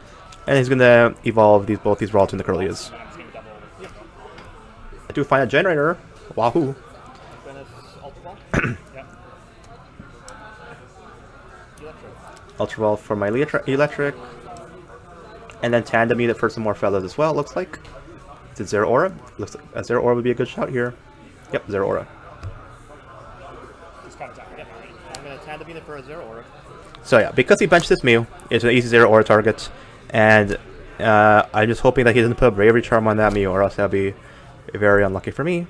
and he's gonna evolve both these Ralts into Curlias. I do find a generator. Wahoo! Ultra Ball for my electric, and then tandem unit for some more fellows as well. Looks like it's a 0 aura. Looks like a 0 aura would be a good shout here. Yep, 0 aura. I'm gonna tandem unit for a 0 aura. So yeah, because he benched this Mew, it's an easy 0 aura target, and I'm just hoping that he doesn't put a Bravery Charm on that Mew, or else that'll be very unlucky for me.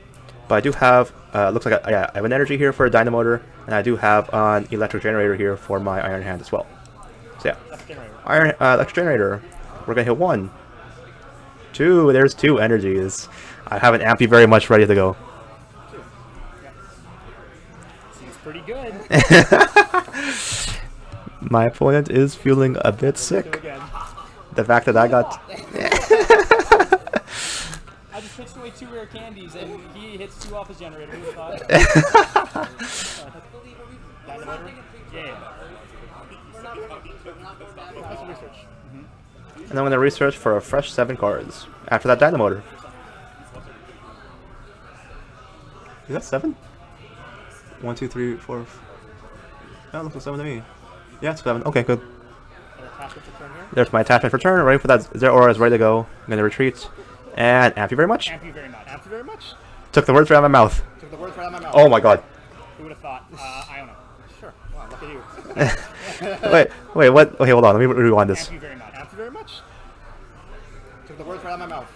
But I do have, looks like I have an energy here for a Dynamotor, and I do have an electric generator here for my Iron Hand as well. So yeah, electric generator. We're gonna hit 1, 2. There's 2 energies. I have an Ampy very much ready to go. Seems pretty good. My opponent is feeling a bit sick. The fact that I got. I just pitched away 2 Rare Candies and he hits 2 off his generator. Who thought? Yeah. And I'm going to research for a fresh 7 cards after that Dynamotor. Is that 7? 1, 2, 3, 4. That looks like 7 to me. Yeah, it's 7. Okay, good. There's my attachment for turn. Ready for that 0 aura is ready to go. I'm going to retreat. And Amp you very much. Amp you very much. Amp you very much. Took the words right out of my mouth. Took the words right out of my mouth. Oh my god. Who would have thought? Iono. Sure. Wow, look at you. wait, what? Okay, hold on. Let me rewind this. Amp you very much. Amp you very much. Took the words right out of my mouth.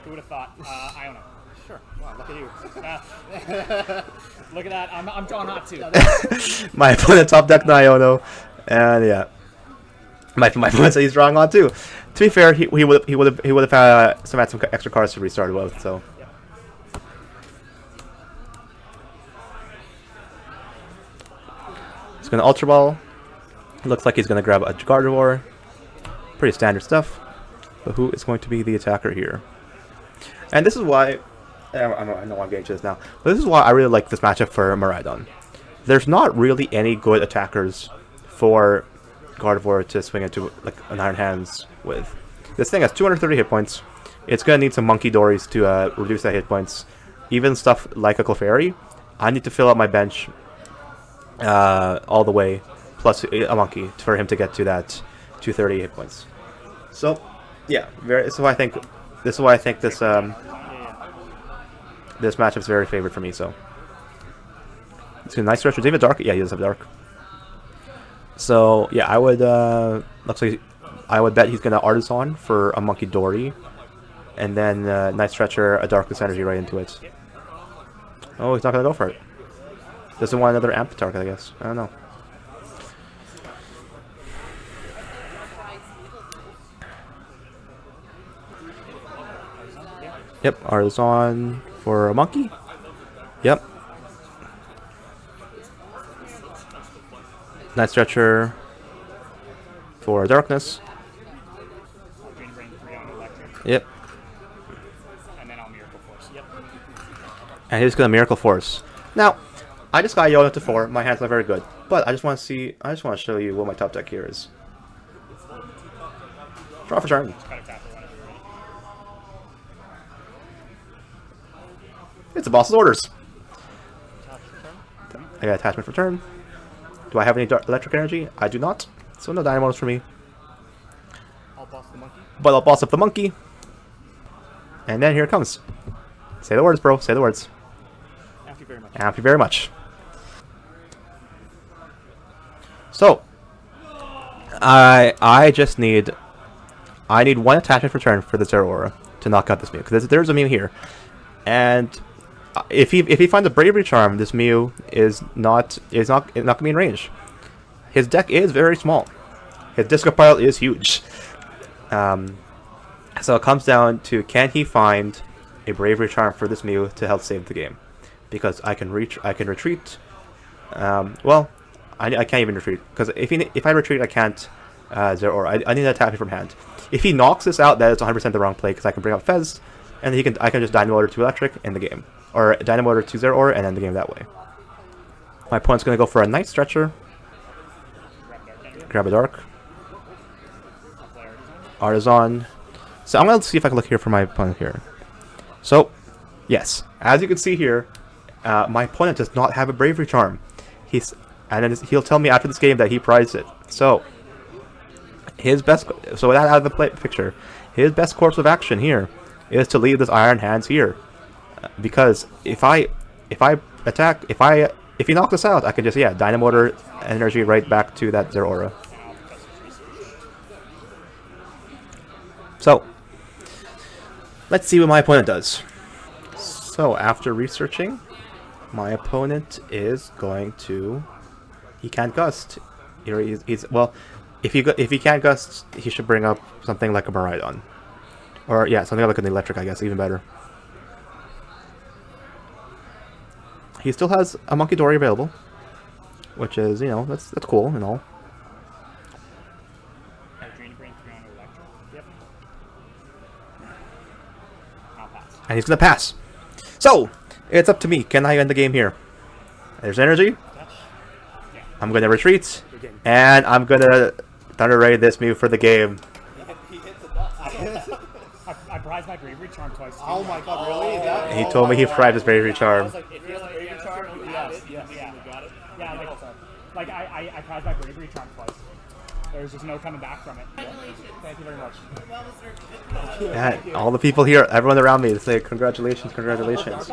Who would have thought? Iono. Sure. Wow, look at you. Look at that. I'm John Hot too. My opponent top deck Iono, and yeah, my opponent said he's drawing on too. To be fair, he would have had some extra cards to restart with. So. He's gonna Ultra Ball. Looks like he's gonna grab a Gardevoir. Pretty standard stuff. But who is going to be the attacker here? And this is why I know I'm getting to this now. But this is why I really like this matchup for Miraidon. There's not really any good attackers for Gardevoir to swing into like an Iron Hands with. This thing has 230 hit points. It's gonna need some Monkey Dories to reduce that hit points. Even stuff like a Clefairy, I need to fill up my bench all the way, plus a Monkey for him to get to that 230 hit points. So, yeah, this is why I think this this matchup is very favored for me. So, it's a nice stretch. Does he have a dark? Yeah, he does have dark. So yeah, I would looks like I would bet he's gonna Artisan for a Monkey Dory, and then Night Stretcher, a Darkness Energy right into it. Oh, he's not gonna go for it. Doesn't want another Amp target, I guess. I don't know. Yep, Artisan for a Monkey. Yep. Night Stretcher for Darkness. Green Brain 3 on Electric. Yep. And then I'll Miracle Force. Yep. And he's gonna Miracle Force. Now, I just got Yoda to 4. My hand's not very good, but I just want to show you what my top deck here is. Draw for turn. Just gotta tap it whenever you're ready. It's a boss's orders. Top of turn. I got attachment for turn. Do I have any electric energy? I do not. So no Dynamos for me. I'll boss the monkey. But I'll boss up the monkey. And then here it comes. Say the words, bro. Say the words. Thank you very much. Thank you very much. So, I just need one attachment for turn for the Zeraora to knock out this Mew, because there's a Mew here, and if he finds a Bravery Charm, this Mew is not gonna be in range. His deck is very small. His disco pile is huge. So it comes down to, can he find a Bravery Charm for this Mew to help save the game? Because I can retreat. Well, I can't even retreat, because if I retreat, I can't Zeraora. I need to tap it from hand. If he knocks this out, that is 100% the wrong play, because I can bring up Fez, and I can just Dynamo Motor to Electric in the game, or Dynamo Motor to Zeraora and end the game that way. My opponent's gonna go for a Night Stretcher. Grab a Dark. Artisan. So I'm gonna see if I can look here for my opponent here. So, yes, as you can see here, my opponent does not have a Bravery Charm. He'll tell me after this game that he prized it. So, with that out of the picture, his best course of action here is to leave this Iron Hands here, because if he knocks us out, I can just Dynamo Motor energy right back to that Zeraora. So, let's see what my opponent does. So, after researching, my opponent is going to... He can't Gust. Well, if he can't Gust, he should bring up something like a Miraidon. Or, something like an Electric, I guess, even better. He still has a Monkey Dory available, which is, that's cool and all. Green Brain 3 on Electric. Yep. I'll pass. And he's gonna pass. So, it's up to me. Can I end the game here? There's energy. I'm gonna retreat, and I'm gonna Thunder Ray this Mew for the game. He hits the dust. I prized my Bravery Charm twice. Too. Oh my god, really? Is that, He told me he prized his Bravery I Charm. was like, if he has a Bravery Charm, you have it. Yes. You got it. Yeah, like I prized my Bravery Charm twice. There's just no coming back from it. Thank you very much. Yeah, all the people here, everyone around me, say congratulations, congratulations.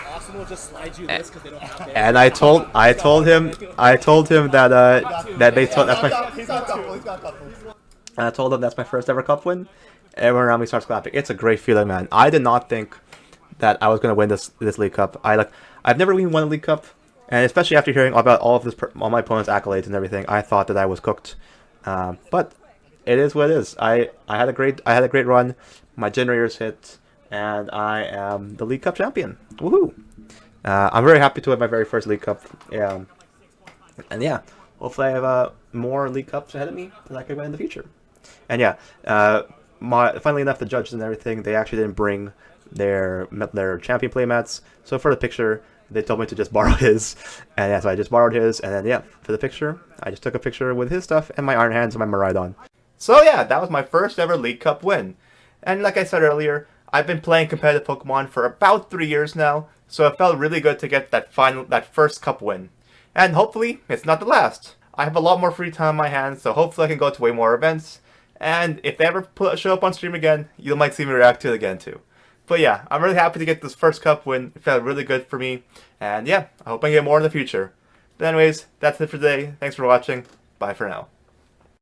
Austin will just slide you this because they don't have it. And I told him that they told that's my He's got couple. He's got couple. and I told him that's my first ever cup win. Everyone around me starts clapping. It's a great feeling, man. I did not think that I was gonna win this League Cup. I've never even won a League Cup, and especially after hearing about all my opponent's accolades and everything, I thought that I was cooked. But it is what it is. I had a great run. My generators hit, and I am the League Cup champion. Woohoo! I'm very happy to have my very first League Cup. And hopefully I have more League Cups ahead of me that I can win in the future. And finally enough, the judges and everything, they actually didn't bring their champion playmats. So for the picture, they told me to just borrow his, and yeah, so I just borrowed his, and then yeah, for the picture, I just took a picture with his stuff and my Iron Hands and my Miraidon. So yeah, that was my first ever League Cup win. And like I said earlier, I've been playing competitive Pokemon for about 3 years now, so it felt really good to get that first cup win. And hopefully, it's not the last. I have a lot more free time on my hands, so hopefully I can go to way more events. And if they ever show up on stream again, you might see me react to it again too. But yeah, I'm really happy to get this first cup win. It felt really good for me. And yeah, I hope I get more in the future. But anyways, that's it for today. Thanks for watching. Bye for now.